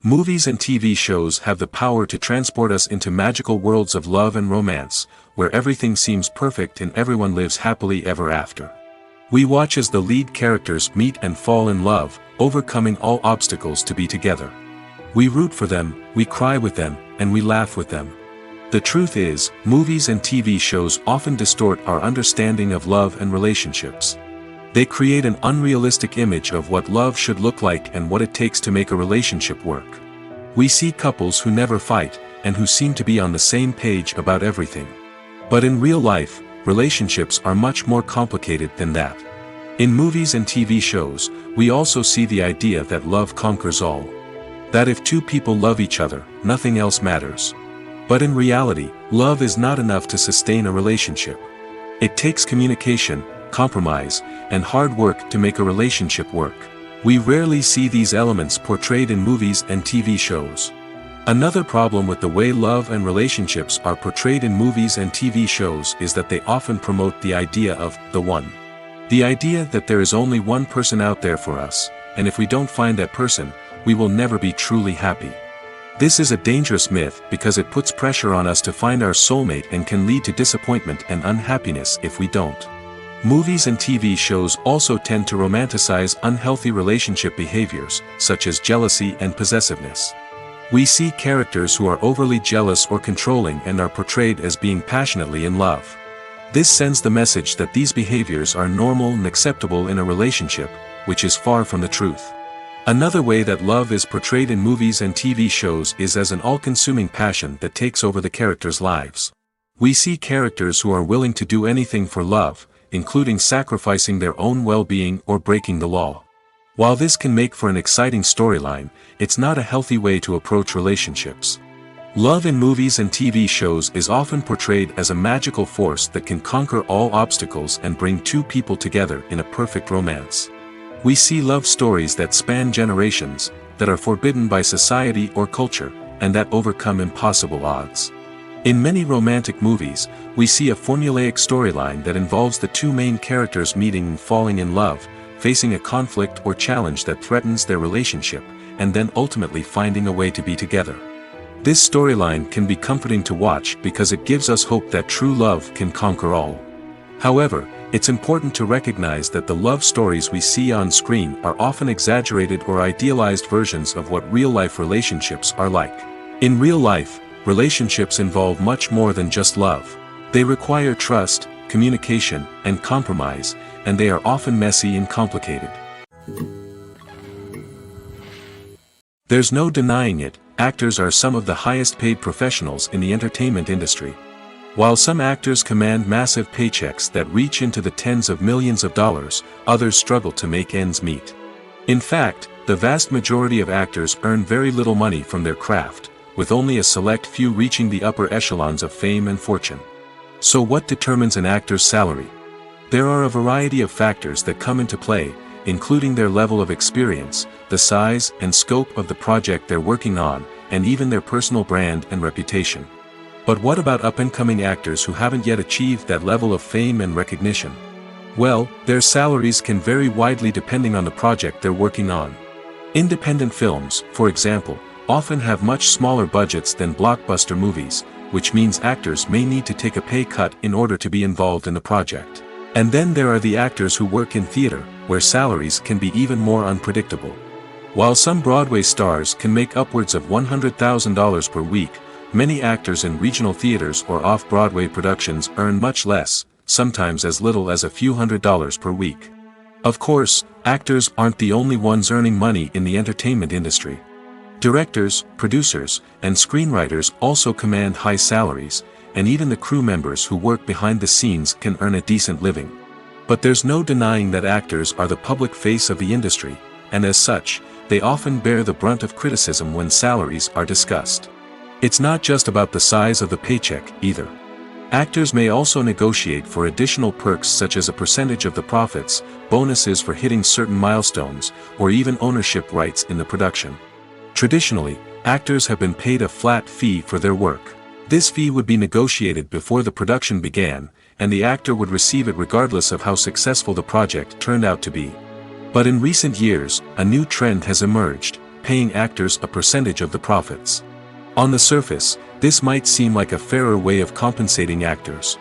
Movies and TV shows have the power to transport us into magical worlds of love and romance, where everything seems perfect and everyone lives happily ever after. We watch as the lead characters meet and fall in love, overcoming all obstacles to be together. We root for them, we cry with them, and we laugh with them. The truth is, movies and TV shows often distort our understanding of love and relationships. They create an unrealistic image of what love should look like and what it takes to make a relationship work. We see couples who never fight, and who seem to be on the same page about everything. But in real life, relationships are much more complicated than that. In movies and TV shows, we also see the idea that love conquers all. That if two people love each other, nothing else matters. But in reality, love is not enough to sustain a relationship. It takes communication, compromise, and hard work to make a relationship work. We rarely see these elements portrayed in movies and TV shows. Another problem with the way love and relationships are portrayed in movies and TV shows is that they often promote the idea of the one. The idea that there is only one person out there for us, and if we don't find that person, we will never be truly happy. This is a dangerous myth because it puts pressure on us to find our soulmate and can lead to disappointment and unhappiness if we don't. Movies and TV shows also tend to romanticize unhealthy relationship behaviors, such as jealousy and possessiveness. We see characters who are overly jealous or controlling and are portrayed as being passionately in love. This sends the message that these behaviors are normal and acceptable in a relationship, which is far from the truth. Another way that love is portrayed in movies and TV shows is as an all-consuming passion that takes over the characters' lives. We see characters who are willing to do anything for love, including sacrificing their own well-being or breaking the law. While this can make for an exciting storyline, it's not a healthy way to approach relationships. Love in movies and TV shows is often portrayed as a magical force that can conquer all obstacles and bring two people together in a perfect romance. We see love stories that span generations, that are forbidden by society or culture, and that overcome impossible odds. In many romantic movies, we see a formulaic storyline that involves the two main characters meeting and falling in love, facing a conflict or challenge that threatens their relationship, and then ultimately finding a way to be together. This storyline can be comforting to watch because it gives us hope that true love can conquer all. However, it's important to recognize that the love stories we see on screen are often exaggerated or idealized versions of what real-life relationships are like. In real life, relationships involve much more than just love. They require trust, communication, and compromise, and they are often messy and complicated. There's no denying it, actors are some of the highest paid professionals in the entertainment industry. While some actors command massive paychecks that reach into the tens of millions of dollars, others struggle to make ends meet. In fact, the vast majority of actors earn very little money from their craft, with only a select few reaching the upper echelons of fame and fortune. So what determines an actor's salary? There are a variety of factors that come into play, including their level of experience, the size and scope of the project they're working on, and even their personal brand and reputation. But what about up-and-coming actors who haven't yet achieved that level of fame and recognition? Well, their salaries can vary widely depending on the project they're working on. Independent films, for example, often have much smaller budgets than blockbuster movies, which means actors may need to take a pay cut in order to be involved in the project. And then there are the actors who work in theater, where salaries can be even more unpredictable. While some Broadway stars can make upwards of $100,000 per week, many actors in regional theaters or off-Broadway productions earn much less, sometimes as little as a few $100s per week. Of course, actors aren't the only ones earning money in the entertainment industry. Directors, producers, and screenwriters also command high salaries, and even the crew members who work behind the scenes can earn a decent living. But there's no denying that actors are the public face of the industry, and as such, they often bear the brunt of criticism when salaries are discussed. It's not just about the size of the paycheck, either. Actors may also negotiate for additional perks such as a percentage of the profits, bonuses for hitting certain milestones, or even ownership rights in the production. Traditionally, actors have been paid a flat fee for their work. This fee would be negotiated before the production began, and the actor would receive it regardless of how successful the project turned out to be. But in recent years, a new trend has emerged, paying actors a percentage of the profits. On the surface, this might seem like a fairer way of compensating actors.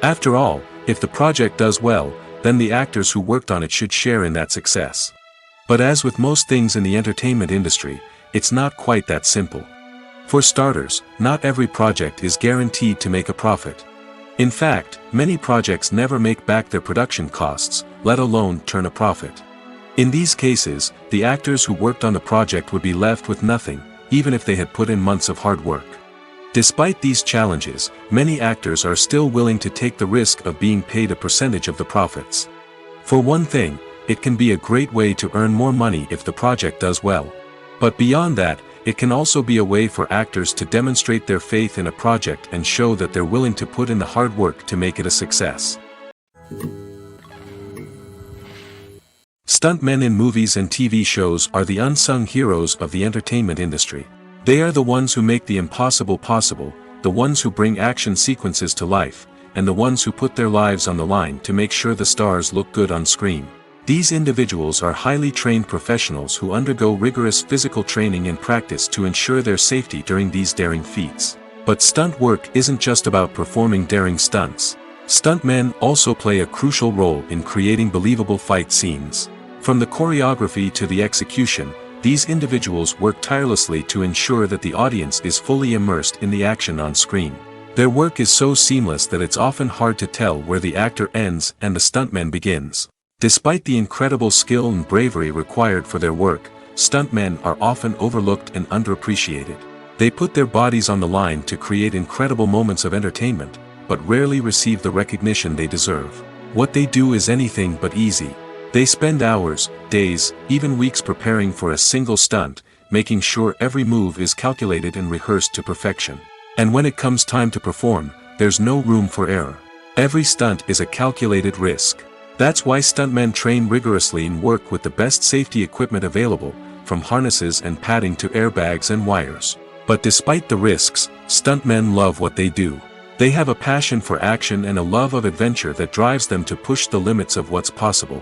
After all, if the project does well, then the actors who worked on it should share in that success. But as with most things in the entertainment industry, it's not quite that simple. For starters, not every project is guaranteed to make a profit. In fact, many projects never make back their production costs, let alone turn a profit. In these cases, the actors who worked on the project would be left with nothing, even if they had put in months of hard work. Despite these challenges, many actors are still willing to take the risk of being paid a percentage of the profits. For one thing, it can be a great way to earn more money if the project does well. But beyond that, it can also be a way for actors to demonstrate their faith in a project and show that they're willing to put in the hard work to make it a success. Stuntmen in movies and TV shows are the unsung heroes of the entertainment industry. They are the ones who make the impossible possible, the ones who bring action sequences to life, and the ones who put their lives on the line to make sure the stars look good on screen. These individuals are highly trained professionals who undergo rigorous physical training and practice to ensure their safety during these daring feats. But stunt work isn't just about performing daring stunts. Stuntmen also play a crucial role in creating believable fight scenes. From the choreography to the execution, these individuals work tirelessly to ensure that the audience is fully immersed in the action on screen. Their work is so seamless that it's often hard to tell where the actor ends and the stuntman begins. Despite the incredible skill and bravery required for their work, stuntmen are often overlooked and underappreciated. They put their bodies on the line to create incredible moments of entertainment, but rarely receive the recognition they deserve. What they do is anything but easy. They spend hours, days, even weeks preparing for a single stunt, making sure every move is calculated and rehearsed to perfection. And when it comes time to perform, there's no room for error. Every stunt is a calculated risk. That's why stuntmen train rigorously and work with the best safety equipment available, from harnesses and padding to airbags and wires. But despite the risks, stuntmen love what they do. They have a passion for action and a love of adventure that drives them to push the limits of what's possible.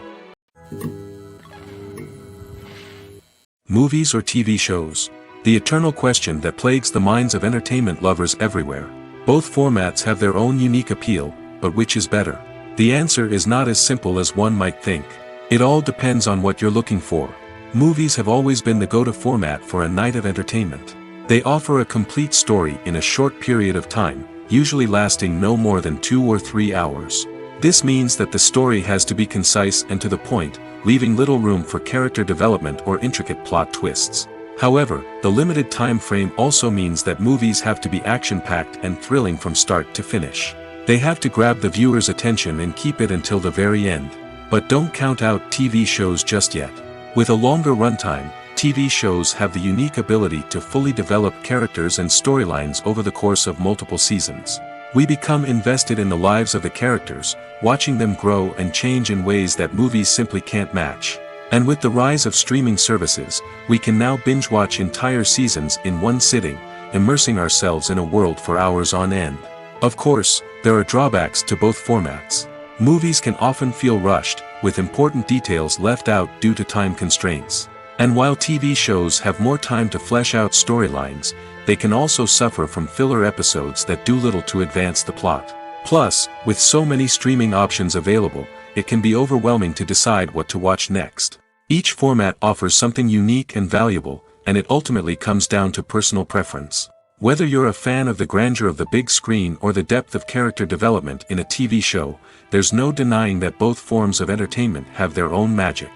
Movies or TV shows? The eternal question that plagues the minds of entertainment lovers everywhere. Both formats have their own unique appeal, but which is better? The answer is not as simple as one might think. It all depends on what you're looking for. Movies have always been the go-to format for a night of entertainment. They offer a complete story in a short period of time, usually lasting no more than 2 or 3 hours. This means that the story has to be concise and to the point, leaving little room for character development or intricate plot twists. However, the limited time frame also means that movies have to be action-packed and thrilling from start to finish. They have to grab the viewer's attention and keep it until the very end. But don't count out TV shows just yet. With a longer runtime, TV shows have the unique ability to fully develop characters and storylines over the course of multiple seasons. We become invested in the lives of the characters, watching them grow and change in ways that movies simply can't match. And with the rise of streaming services, we can now binge-watch entire seasons in one sitting, immersing ourselves in a world for hours on end. Of course, there are drawbacks to both formats. Movies can often feel rushed, with important details left out due to time constraints. And while TV shows have more time to flesh out storylines, they can also suffer from filler episodes that do little to advance the plot. Plus, with so many streaming options available, it can be overwhelming to decide what to watch next. Each format offers something unique and valuable, and it ultimately comes down to personal preference. Whether you're a fan of the grandeur of the big screen or the depth of character development in a TV show, there's no denying that both forms of entertainment have their own magic.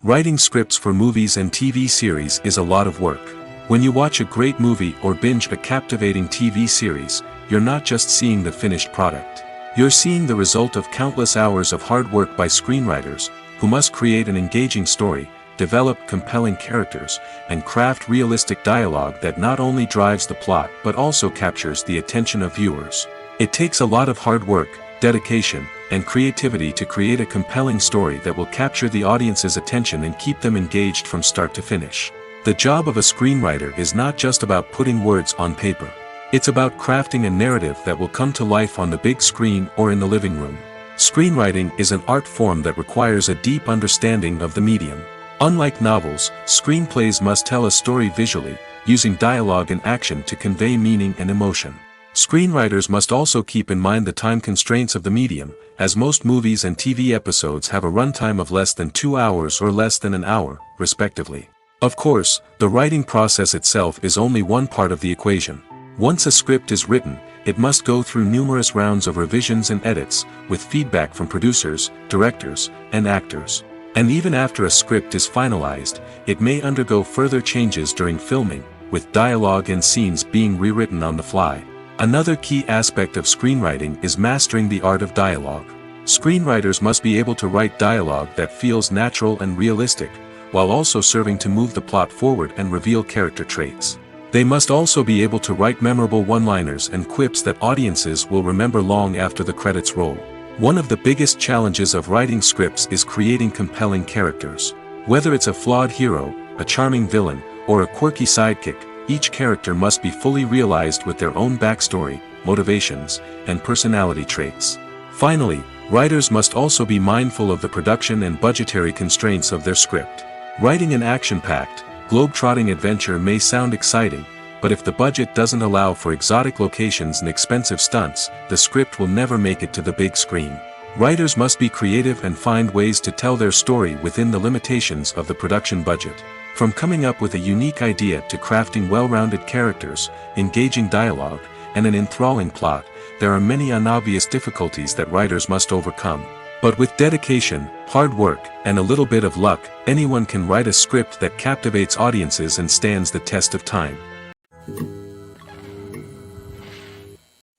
Writing scripts for movies and TV series is a lot of work. When you watch a great movie or binge a captivating TV series, you're not just seeing the finished product. You're seeing the result of countless hours of hard work by screenwriters, who must create an engaging story, develop compelling characters, and craft realistic dialogue that not only drives the plot but also captures the attention of viewers. It takes a lot of hard work, dedication, and creativity to create a compelling story that will capture the audience's attention and keep them engaged from start to finish. The job of a screenwriter is not just about putting words on paper. It's about crafting a narrative that will come to life on the big screen or in the living room. Screenwriting is an art form that requires a deep understanding of the medium. Unlike novels, screenplays must tell a story visually, using dialogue and action to convey meaning and emotion. Screenwriters must also keep in mind the time constraints of the medium, as most movies and TV episodes have a runtime of less than 2 hours or less than an hour, respectively. Of course, the writing process itself is only one part of the equation. Once a script is written, it must go through numerous rounds of revisions and edits, with feedback from producers, directors, and actors. And even after a script is finalized, it may undergo further changes during filming, with dialogue and scenes being rewritten on the fly. Another key aspect of screenwriting is mastering the art of dialogue. Screenwriters must be able to write dialogue that feels natural and realistic, while also serving to move the plot forward and reveal character traits. They must also be able to write memorable one-liners and quips that audiences will remember long after the credits roll. One of the biggest challenges of writing scripts is creating compelling characters. Whether it's a flawed hero, a charming villain, or a quirky sidekick, each character must be fully realized with their own backstory, motivations, and personality traits. Finally, writers must also be mindful of the production and budgetary constraints of their script. Writing an action-packed, globe-trotting adventure may sound exciting, but if the budget doesn't allow for exotic locations and expensive stunts, the script will never make it to the big screen. Writers must be creative and find ways to tell their story within the limitations of the production budget. From coming up with a unique idea to crafting well-rounded characters, engaging dialogue, and an enthralling plot, there are many unobvious difficulties that writers must overcome. But with dedication, hard work, and a little bit of luck, anyone can write a script that captivates audiences and stands the test of time.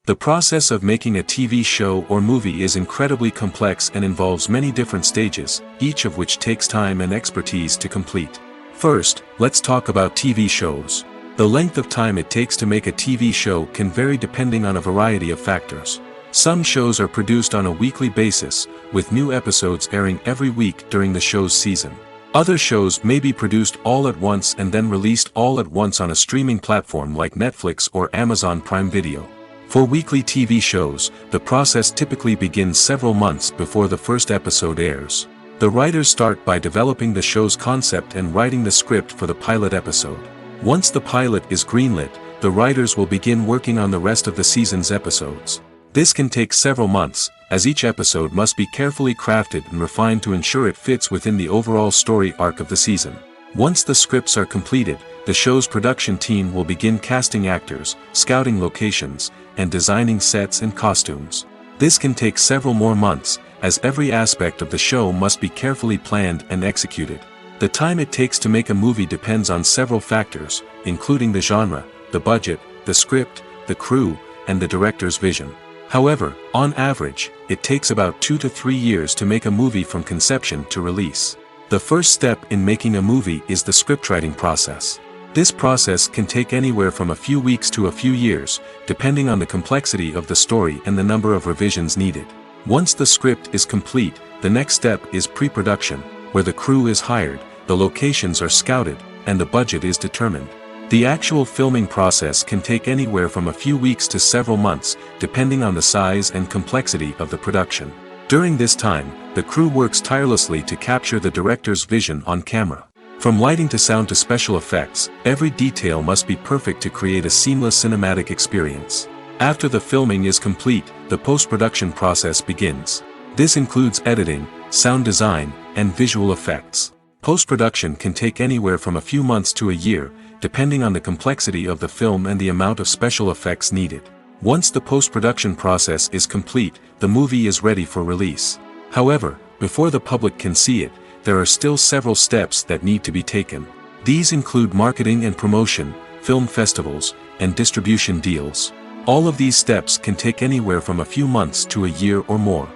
The process of making a TV show or movie is incredibly complex and involves many different stages, each of which takes time and expertise to complete. First, let's talk about TV shows. The length of time it takes to make a TV show can vary depending on a variety of factors. Some shows are produced on a weekly basis, with new episodes airing every week during the show's season. Other shows may be produced all at once and then released all at once on a streaming platform like Netflix or Amazon Prime Video. For weekly TV shows, the process typically begins several months before the first episode airs. The writers start by developing the show's concept and writing the script for the pilot episode. Once the pilot is greenlit, the writers will begin working on the rest of the season's episodes. This can take several months, as each episode must be carefully crafted and refined to ensure it fits within the overall story arc of the season. Once the scripts are completed, the show's production team will begin casting actors, scouting locations, and designing sets and costumes. This can take several more months, as every aspect of the show must be carefully planned and executed. The time it takes to make a movie depends on several factors, including the genre, the budget, the script, the crew, and the director's vision. However, on average, it takes about 2 to 3 years to make a movie from conception to release. The first step in making a movie is the scriptwriting process. This process can take anywhere from a few weeks to a few years, depending on the complexity of the story and the number of revisions needed. Once the script is complete, the next step is pre-production, where the crew is hired, the locations are scouted, and the budget is determined. The actual filming process can take anywhere from a few weeks to several months, depending on the size and complexity of the production. During this time, the crew works tirelessly to capture the director's vision on camera. From lighting to sound to special effects, every detail must be perfect to create a seamless cinematic experience. After the filming is complete, the post-production process begins. This includes editing, sound design, and visual effects. Post-production can take anywhere from a few months to a year, depending on the complexity of the film and the amount of special effects needed. Once the post-production process is complete, the movie is ready for release. However, before the public can see it, there are still several steps that need to be taken. These include marketing and promotion, film festivals, and distribution deals. All of these steps can take anywhere from a few months to a year or more.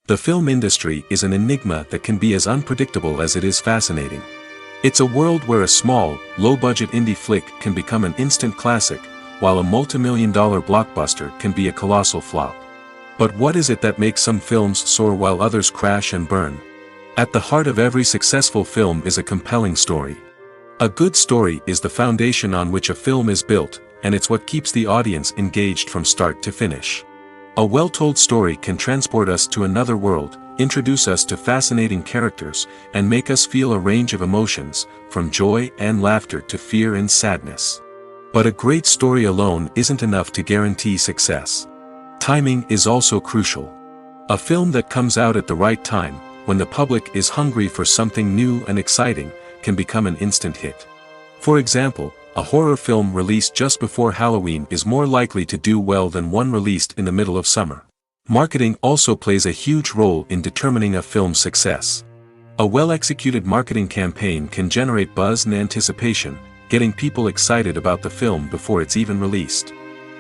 The film industry is an enigma that can be as unpredictable as it is fascinating. It's a world where a small, low-budget indie flick can become an instant classic, while a multi-million-dollar blockbuster can be a colossal flop. But what is it that makes some films soar while others crash and burn? At the heart of every successful film is a compelling story. A good story is the foundation on which a film is built, and it's what keeps the audience engaged from start to finish. A well-told story can transport us to another world, introduce us to fascinating characters, and make us feel a range of emotions, from joy and laughter to fear and sadness. But a great story alone isn't enough to guarantee success. Timing is also crucial. A film that comes out at the right time, when the public is hungry for something new and exciting, can become an instant hit. For example, a horror film released just before Halloween is more likely to do well than one released in the middle of summer. Marketing also plays a huge role in determining a film's success. A well-executed marketing campaign can generate buzz and anticipation, getting people excited about the film before it's even released.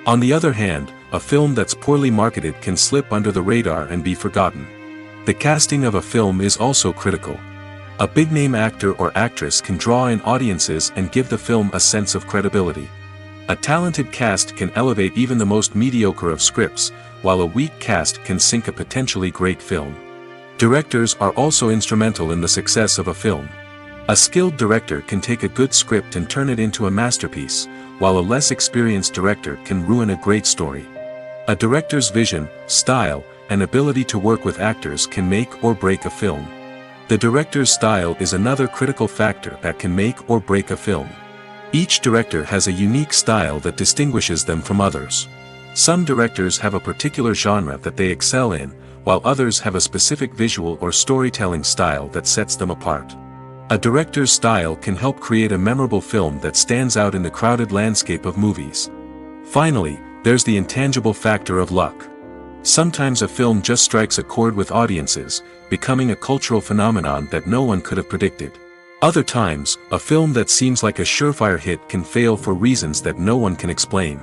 On the other hand, a film that's poorly marketed can slip under the radar and be forgotten. The casting of a film is also critical. A big-name actor or actress can draw in audiences and give the film a sense of credibility. A talented cast can elevate even the most mediocre of scripts, while a weak cast can sink a potentially great film. Directors are also instrumental in the success of a film. A skilled director can take a good script and turn it into a masterpiece, while a less experienced director can ruin a great story. A director's vision, style, and ability to work with actors can make or break a film. The director's style is another critical factor that can make or break a film. Each director has a unique style that distinguishes them from others. Some directors have a particular genre that they excel in, while others have a specific visual or storytelling style that sets them apart. A director's style can help create a memorable film that stands out in the crowded landscape of movies. Finally, there's the intangible factor of luck. Sometimes a film just strikes a chord with audiences, becoming a cultural phenomenon that no one could have predicted. Other times, a film that seems like a surefire hit can fail for reasons that no one can explain.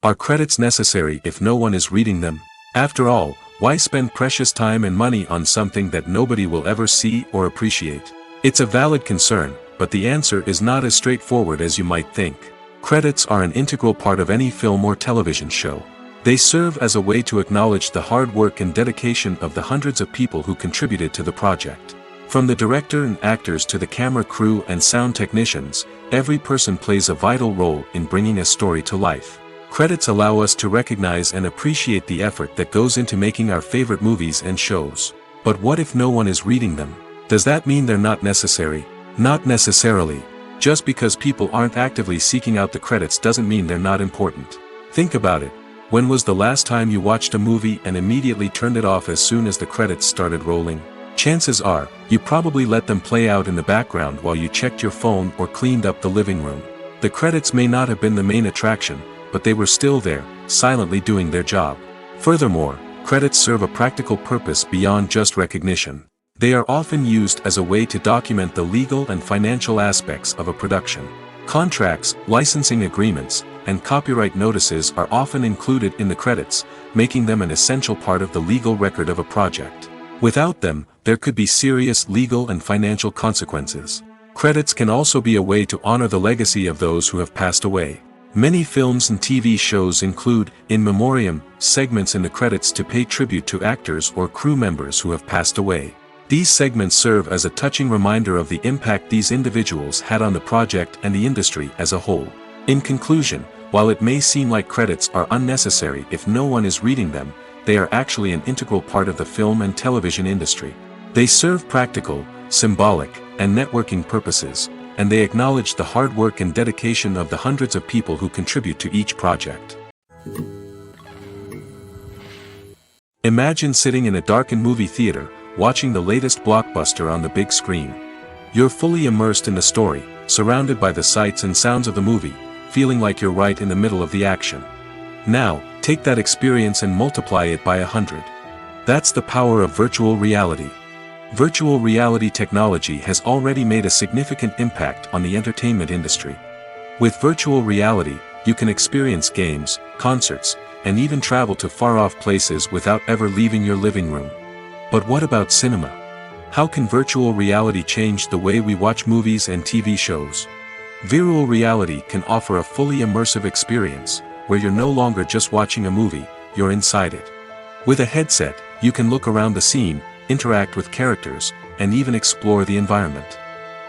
Are credits necessary if no one is reading them? After all, why spend precious time and money on something that nobody will ever see or appreciate? It's a valid concern, but the answer is not as straightforward as you might think. Credits are an integral part of any film or television show. They serve as a way to acknowledge the hard work and dedication of the hundreds of people who contributed to the project. From the director and actors to the camera crew and sound technicians, every person plays a vital role in bringing a story to life. Credits allow us to recognize and appreciate the effort that goes into making our favorite movies and shows. But what if no one is reading them? Does that mean they're not necessary? Not necessarily. Just because people aren't actively seeking out the credits doesn't mean they're not important. Think about it. When was the last time you watched a movie and immediately turned it off as soon as the credits started rolling? Chances are, you probably let them play out in the background while you checked your phone or cleaned up the living room. The credits may not have been the main attraction, but they were still there, silently doing their job. Furthermore, credits serve a practical purpose beyond just recognition. They are often used as a way to document the legal and financial aspects of a production. Contracts, licensing agreements, and copyright notices are often included in the credits, making them an essential part of the legal record of a project. Without them, there could be serious legal and financial consequences. Credits can also be a way to honor the legacy of those who have passed away. Many films and TV shows include, in memoriam, segments in the credits to pay tribute to actors or crew members who have passed away. These segments serve as a touching reminder of the impact these individuals had on the project and the industry as a whole. In conclusion, while it may seem like credits are unnecessary if no one is reading them, they are actually an integral part of the film and television industry. They serve practical, symbolic, and networking purposes, and they acknowledge the hard work and dedication of the hundreds of people who contribute to each project. Imagine sitting in a darkened movie theater, watching the latest blockbuster on the big screen. You're fully immersed in the story, surrounded by the sights and sounds of the movie, feeling like you're right in the middle of the action. Now, take that experience and multiply it by 100. That's the power of virtual reality. Virtual reality technology has already made a significant impact on the entertainment industry. With virtual reality, you can experience games, concerts, and even travel to far-off places without ever leaving your living room. But what about cinema? How can virtual reality change the way we watch movies and TV shows? Virtual reality can offer a fully immersive experience, where you're no longer just watching a movie, you're inside it. With a headset, you can look around the scene, interact with characters, and even explore the environment.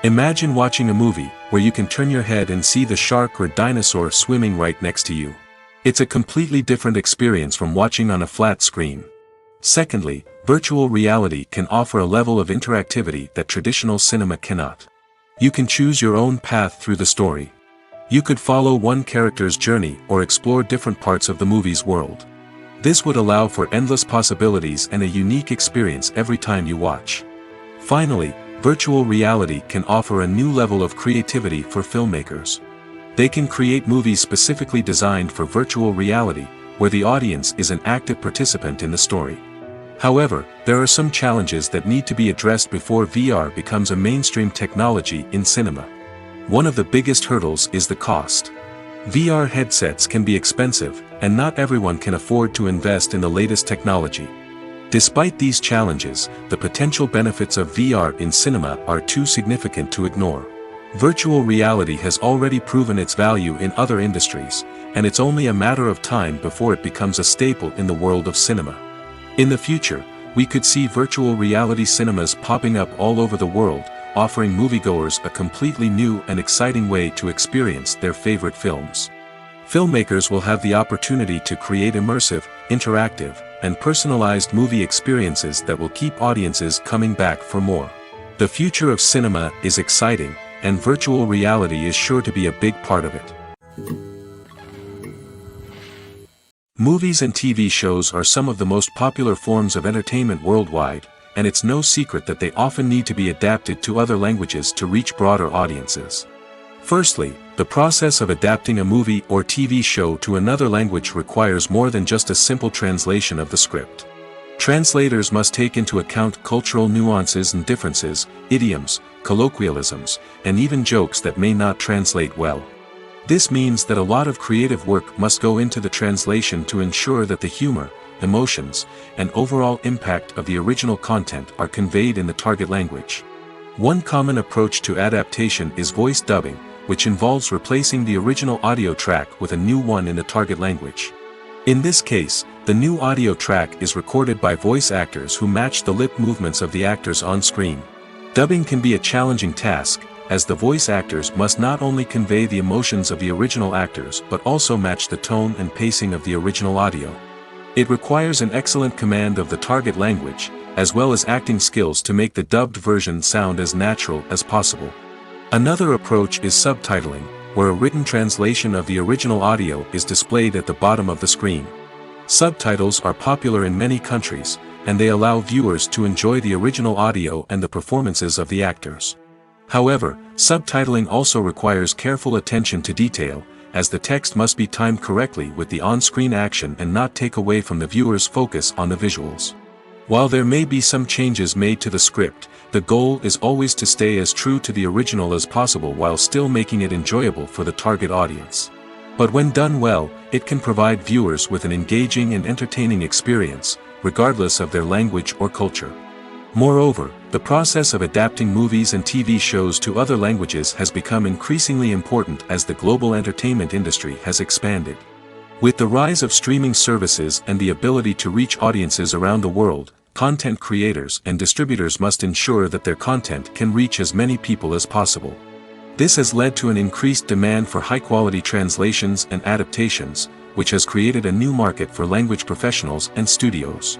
Imagine watching a movie where you can turn your head and see the shark or dinosaur swimming right next to you. It's a completely different experience from watching on a flat screen. Secondly, virtual reality can offer a level of interactivity that traditional cinema cannot. You can choose your own path through the story. You could follow one character's journey or explore different parts of the movie's world. This would allow for endless possibilities and a unique experience every time you watch. Finally, virtual reality can offer a new level of creativity for filmmakers. They can create movies specifically designed for virtual reality, where the audience is an active participant in the story. However, there are some challenges that need to be addressed before VR becomes a mainstream technology in cinema. One of the biggest hurdles is the cost. VR headsets can be expensive, and not everyone can afford to invest in the latest technology. Despite these challenges, the potential benefits of VR in cinema are too significant to ignore. Virtual reality has already proven its value in other industries, and it's only a matter of time before it becomes a staple in the world of cinema. In the future, we could see virtual reality cinemas popping up all over the world, offering moviegoers a completely new and exciting way to experience their favorite films. Filmmakers will have the opportunity to create immersive, interactive, and personalized movie experiences that will keep audiences coming back for more. The future of cinema is exciting, and virtual reality is sure to be a big part of it. Movies and TV shows are some of the most popular forms of entertainment worldwide, and it's no secret that they often need to be adapted to other languages to reach broader audiences. Firstly, the process of adapting a movie or TV show to another language requires more than just a simple translation of the script. Translators must take into account cultural nuances and differences, idioms, colloquialisms, and even jokes that may not translate well. This means that a lot of creative work must go into the translation to ensure that the humor, emotions, and overall impact of the original content are conveyed in the target language. One common approach to adaptation is voice dubbing, which involves replacing the original audio track with a new one in the target language. In this case, the new audio track is recorded by voice actors who match the lip movements of the actors on screen. Dubbing can be a challenging task, as the voice actors must not only convey the emotions of the original actors but also match the tone and pacing of the original audio. It requires an excellent command of the target language, as well as acting skills to make the dubbed version sound as natural as possible. Another approach is subtitling, where a written translation of the original audio is displayed at the bottom of the screen. Subtitles are popular in many countries, and they allow viewers to enjoy the original audio and the performances of the actors. However, subtitling also requires careful attention to detail, as the text must be timed correctly with the on-screen action and not take away from the viewer's focus on the visuals. While there may be some changes made to the script, the goal is always to stay as true to the original as possible while still making it enjoyable for the target audience. But when done well, it can provide viewers with an engaging and entertaining experience, regardless of their language or culture. Moreover, the process of adapting movies and TV shows to other languages has become increasingly important as the global entertainment industry has expanded. With the rise of streaming services and the ability to reach audiences around the world, content creators and distributors must ensure that their content can reach as many people as possible. This has led to an increased demand for high-quality translations and adaptations, which has created a new market for language professionals and studios.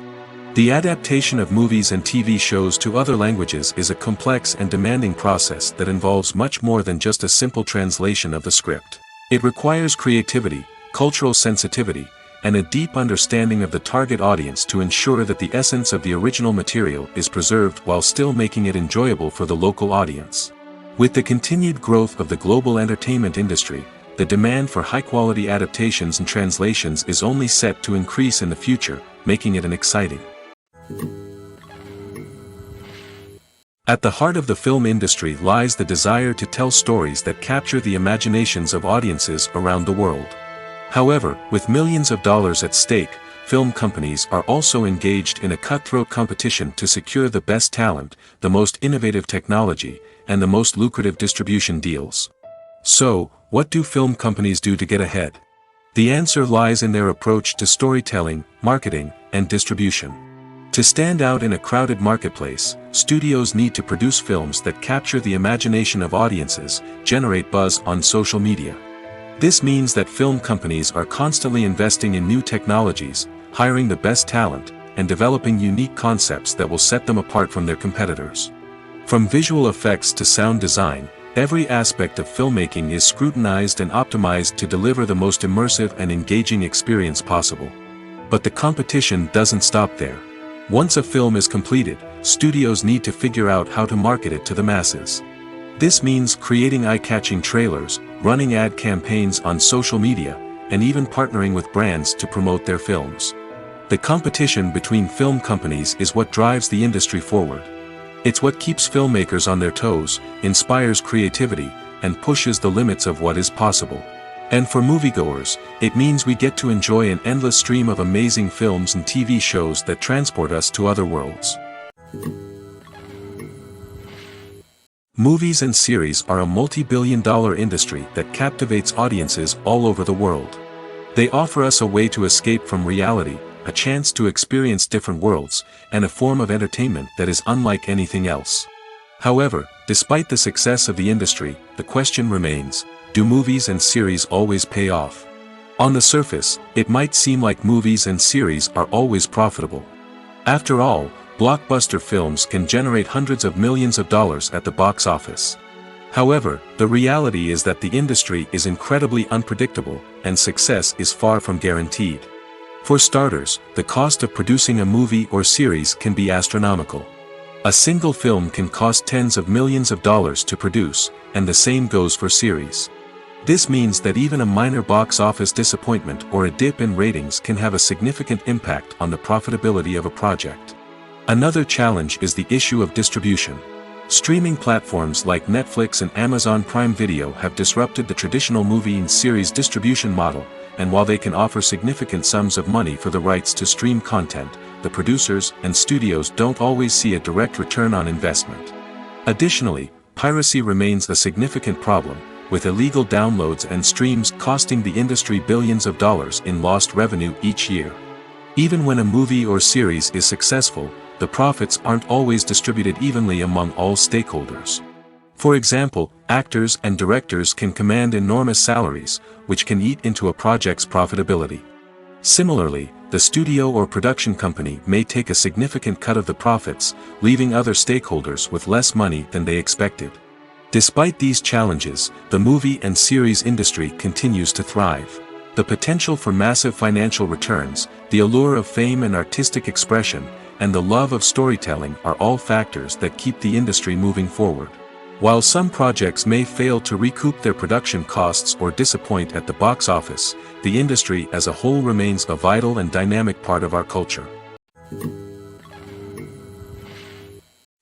The adaptation of movies and TV shows to other languages is a complex and demanding process that involves much more than just a simple translation of the script. It requires creativity, cultural sensitivity, and a deep understanding of the target audience to ensure that the essence of the original material is preserved while still making it enjoyable for the local audience. With the continued growth of the global entertainment industry, the demand for high-quality adaptations and translations is only set to increase in the future, making it an exciting. At the heart of the film industry lies the desire to tell stories that capture the imaginations of audiences around the world. However, with millions of dollars at stake, film companies are also engaged in a cutthroat competition to secure the best talent, the most innovative technology, and the most lucrative distribution deals. So, what do film companies do to get ahead? The answer lies in their approach to storytelling, marketing, and distribution. To stand out in a crowded marketplace, studios need to produce films that capture the imagination of audiences, generate buzz on social media. This means that film companies are constantly investing in new technologies, hiring the best talent, and developing unique concepts that will set them apart from their competitors. From visual effects to sound design, every aspect of filmmaking is scrutinized and optimized to deliver the most immersive and engaging experience possible. But the competition doesn't stop there. Once a film is completed, studios need to figure out how to market it to the masses. This means creating eye-catching trailers, running ad campaigns on social media, and even partnering with brands to promote their films. The competition between film companies is what drives the industry forward. It's what keeps filmmakers on their toes, inspires creativity, and pushes the limits of what is possible. And for moviegoers, it means we get to enjoy an endless stream of amazing films and TV shows that transport us to other worlds. Movies and series are a multi-billion-dollar industry that captivates audiences all over the world. They offer us a way to escape from reality, a chance to experience different worlds, and a form of entertainment that is unlike anything else. However, despite the success of the industry, the question remains, do movies and series always pay off? On the surface, it might seem like movies and series are always profitable. After all, blockbuster films can generate hundreds of millions of dollars at the box office. However, the reality is that the industry is incredibly unpredictable, and success is far from guaranteed. For starters, the cost of producing a movie or series can be astronomical. A single film can cost tens of millions of dollars to produce, and the same goes for series. This means that even a minor box office disappointment or a dip in ratings can have a significant impact on the profitability of a project. Another challenge is the issue of distribution. Streaming platforms like Netflix and Amazon Prime Video have disrupted the traditional movie and series distribution model, and while they can offer significant sums of money for the rights to stream content, the producers and studios don't always see a direct return on investment. Additionally, piracy remains a significant problem, with illegal downloads and streams costing the industry billions of dollars in lost revenue each year. Even when a movie or series is successful, the profits aren't always distributed evenly among all stakeholders. For example, actors and directors can command enormous salaries, which can eat into a project's profitability. Similarly, the studio or production company may take a significant cut of the profits, leaving other stakeholders with less money than they expected. Despite these challenges, the movie and series industry continues to thrive. The potential for massive financial returns, the allure of fame and artistic expression, and the love of storytelling are all factors that keep the industry moving forward. While some projects may fail to recoup their production costs or disappoint at the box office, the industry as a whole remains a vital and dynamic part of our culture.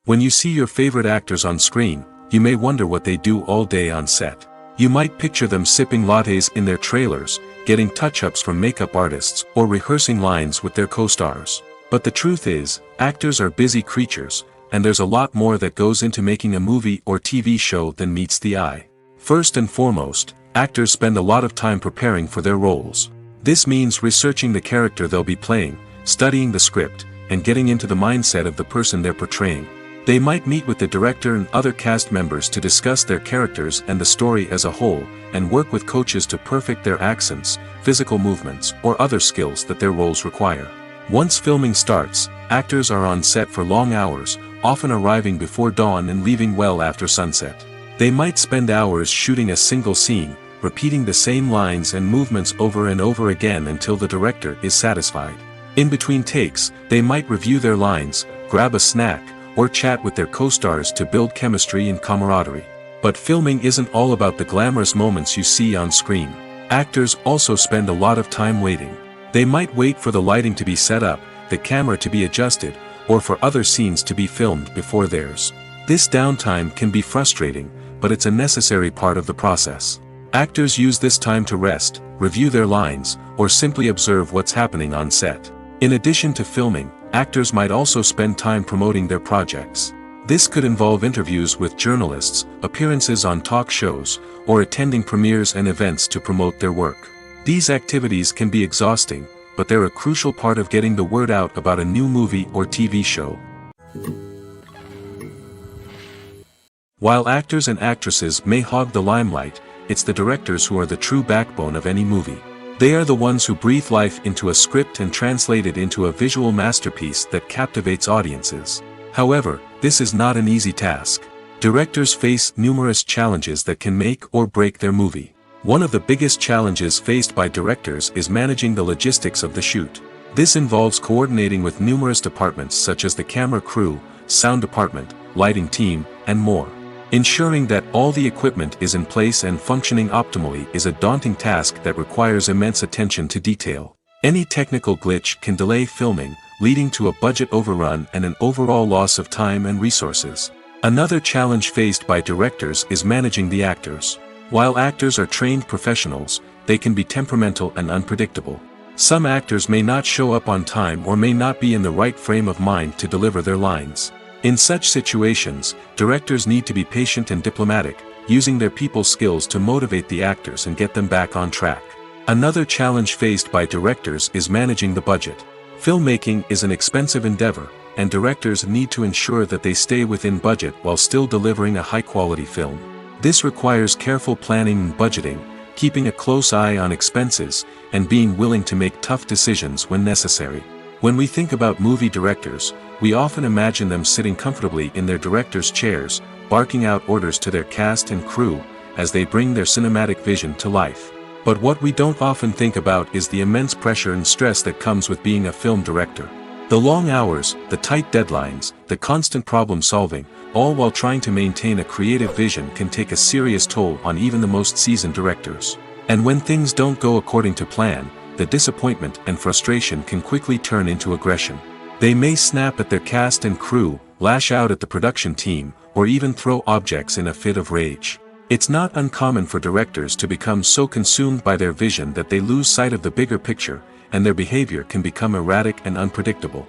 When you see your favorite actors on screen, you may wonder what they do all day on set. You might picture them sipping lattes in their trailers, getting touch-ups from makeup artists, or rehearsing lines with their co-stars. But the truth is, actors are busy creatures, and there's a lot more that goes into making a movie or TV show than meets the eye. First and foremost, actors spend a lot of time preparing for their roles. This means researching the character they'll be playing, studying the script, and getting into the mindset of the person they're portraying. They might meet with the director and other cast members to discuss their characters and the story as a whole, and work with coaches to perfect their accents, physical movements, or other skills that their roles require. Once filming starts, actors are on set for long hours, often arriving before dawn and leaving well after sunset. They might spend hours shooting a single scene, repeating the same lines and movements over and over again until the director is satisfied. In between takes, they might review their lines, grab a snack, or chat with their co-stars to build chemistry and camaraderie. But filming isn't all about the glamorous moments you see on screen. Actors also spend a lot of time waiting. They might wait for the lighting to be set up, the camera to be adjusted, or for other scenes to be filmed before theirs. This downtime can be frustrating, but it's a necessary part of the process. Actors use this time to rest, review their lines, or simply observe what's happening on set. In addition to filming, actors might also spend time promoting their projects. This could involve interviews with journalists, appearances on talk shows, or attending premieres and events to promote their work. These activities can be exhausting, but they're a crucial part of getting the word out about a new movie or TV show. While actors and actresses may hog the limelight, it's the directors who are the true backbone of any movie. They are the ones who breathe life into a script and translate it into a visual masterpiece that captivates audiences. However, this is not an easy task. Directors face numerous challenges that can make or break their movie. One of the biggest challenges faced by directors is managing the logistics of the shoot. This involves coordinating with numerous departments such as the camera crew, sound department, lighting team, and more. Ensuring that all the equipment is in place and functioning optimally is a daunting task that requires immense attention to detail. Any technical glitch can delay filming, leading to a budget overrun and an overall loss of time and resources. Another challenge faced by directors is managing the actors. While actors are trained professionals, they can be temperamental and unpredictable. Some actors may not show up on time or may not be in the right frame of mind to deliver their lines. In such situations, directors need to be patient and diplomatic, using their people skills to motivate the actors and get them back on track. Another challenge faced by directors is managing the budget. Filmmaking is an expensive endeavor, and directors need to ensure that they stay within budget while still delivering a high-quality film. This requires careful planning and budgeting, keeping a close eye on expenses, and being willing to make tough decisions when necessary. When we think about movie directors, we often imagine them sitting comfortably in their director's chairs, barking out orders to their cast and crew, as they bring their cinematic vision to life. But what we don't often think about is the immense pressure and stress that comes with being a film director. The long hours, the tight deadlines, the constant problem solving, all while trying to maintain a creative vision can take a serious toll on even the most seasoned directors. And when things don't go according to plan, the disappointment and frustration can quickly turn into aggression. They may snap at their cast and crew, lash out at the production team, or even throw objects in a fit of rage. It's not uncommon for directors to become so consumed by their vision that they lose sight of the bigger picture, and their behavior can become erratic and unpredictable.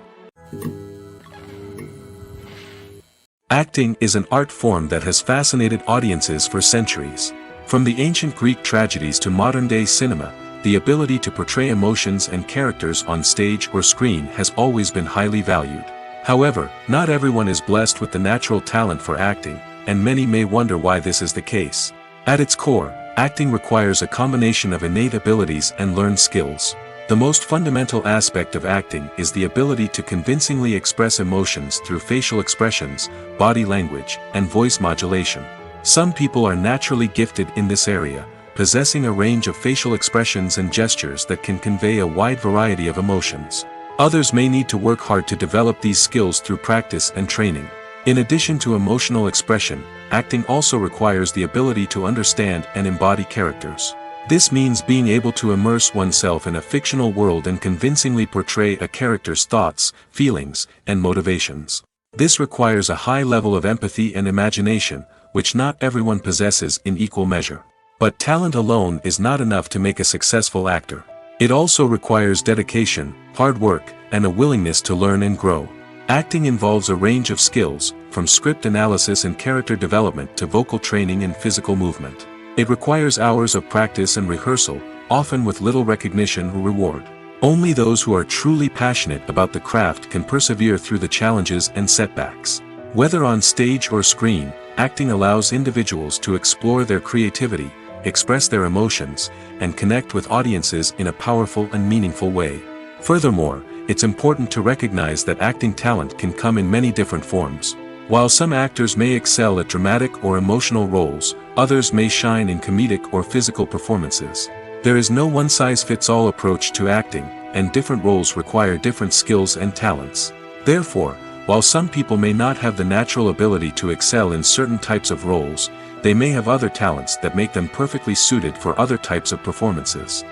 Acting is an art form that has fascinated audiences for centuries. From the ancient Greek tragedies to modern-day cinema, the ability to portray emotions and characters on stage or screen has always been highly valued. However, not everyone is blessed with the natural talent for acting, and many may wonder why this is the case. At its core, acting requires a combination of innate abilities and learned skills. The most fundamental aspect of acting is the ability to convincingly express emotions through facial expressions, body language, and voice modulation. Some people are naturally gifted in this area, possessing a range of facial expressions and gestures that can convey a wide variety of emotions. Others may need to work hard to develop these skills through practice and training. In addition to emotional expression, acting also requires the ability to understand and embody characters. This means being able to immerse oneself in a fictional world and convincingly portray a character's thoughts, feelings, and motivations. This requires a high level of empathy and imagination, which not everyone possesses in equal measure. But talent alone is not enough to make a successful actor. It also requires dedication, hard work, and a willingness to learn and grow. Acting involves a range of skills, from script analysis and character development to vocal training and physical movement. It requires hours of practice and rehearsal, often with little recognition or reward. Only those who are truly passionate about the craft can persevere through the challenges and setbacks. Whether on stage or screen, acting allows individuals to explore their creativity, express their emotions, and connect with audiences in a powerful and meaningful way. Furthermore, it's important to recognize that acting talent can come in many different forms. While some actors may excel at dramatic or emotional roles, others may shine in comedic or physical performances. There is no one-size-fits-all approach to acting, and different roles require different skills and talents. Therefore, while some people may not have the natural ability to excel in certain types of roles, they may have other talents that make them perfectly suited for other types of performances.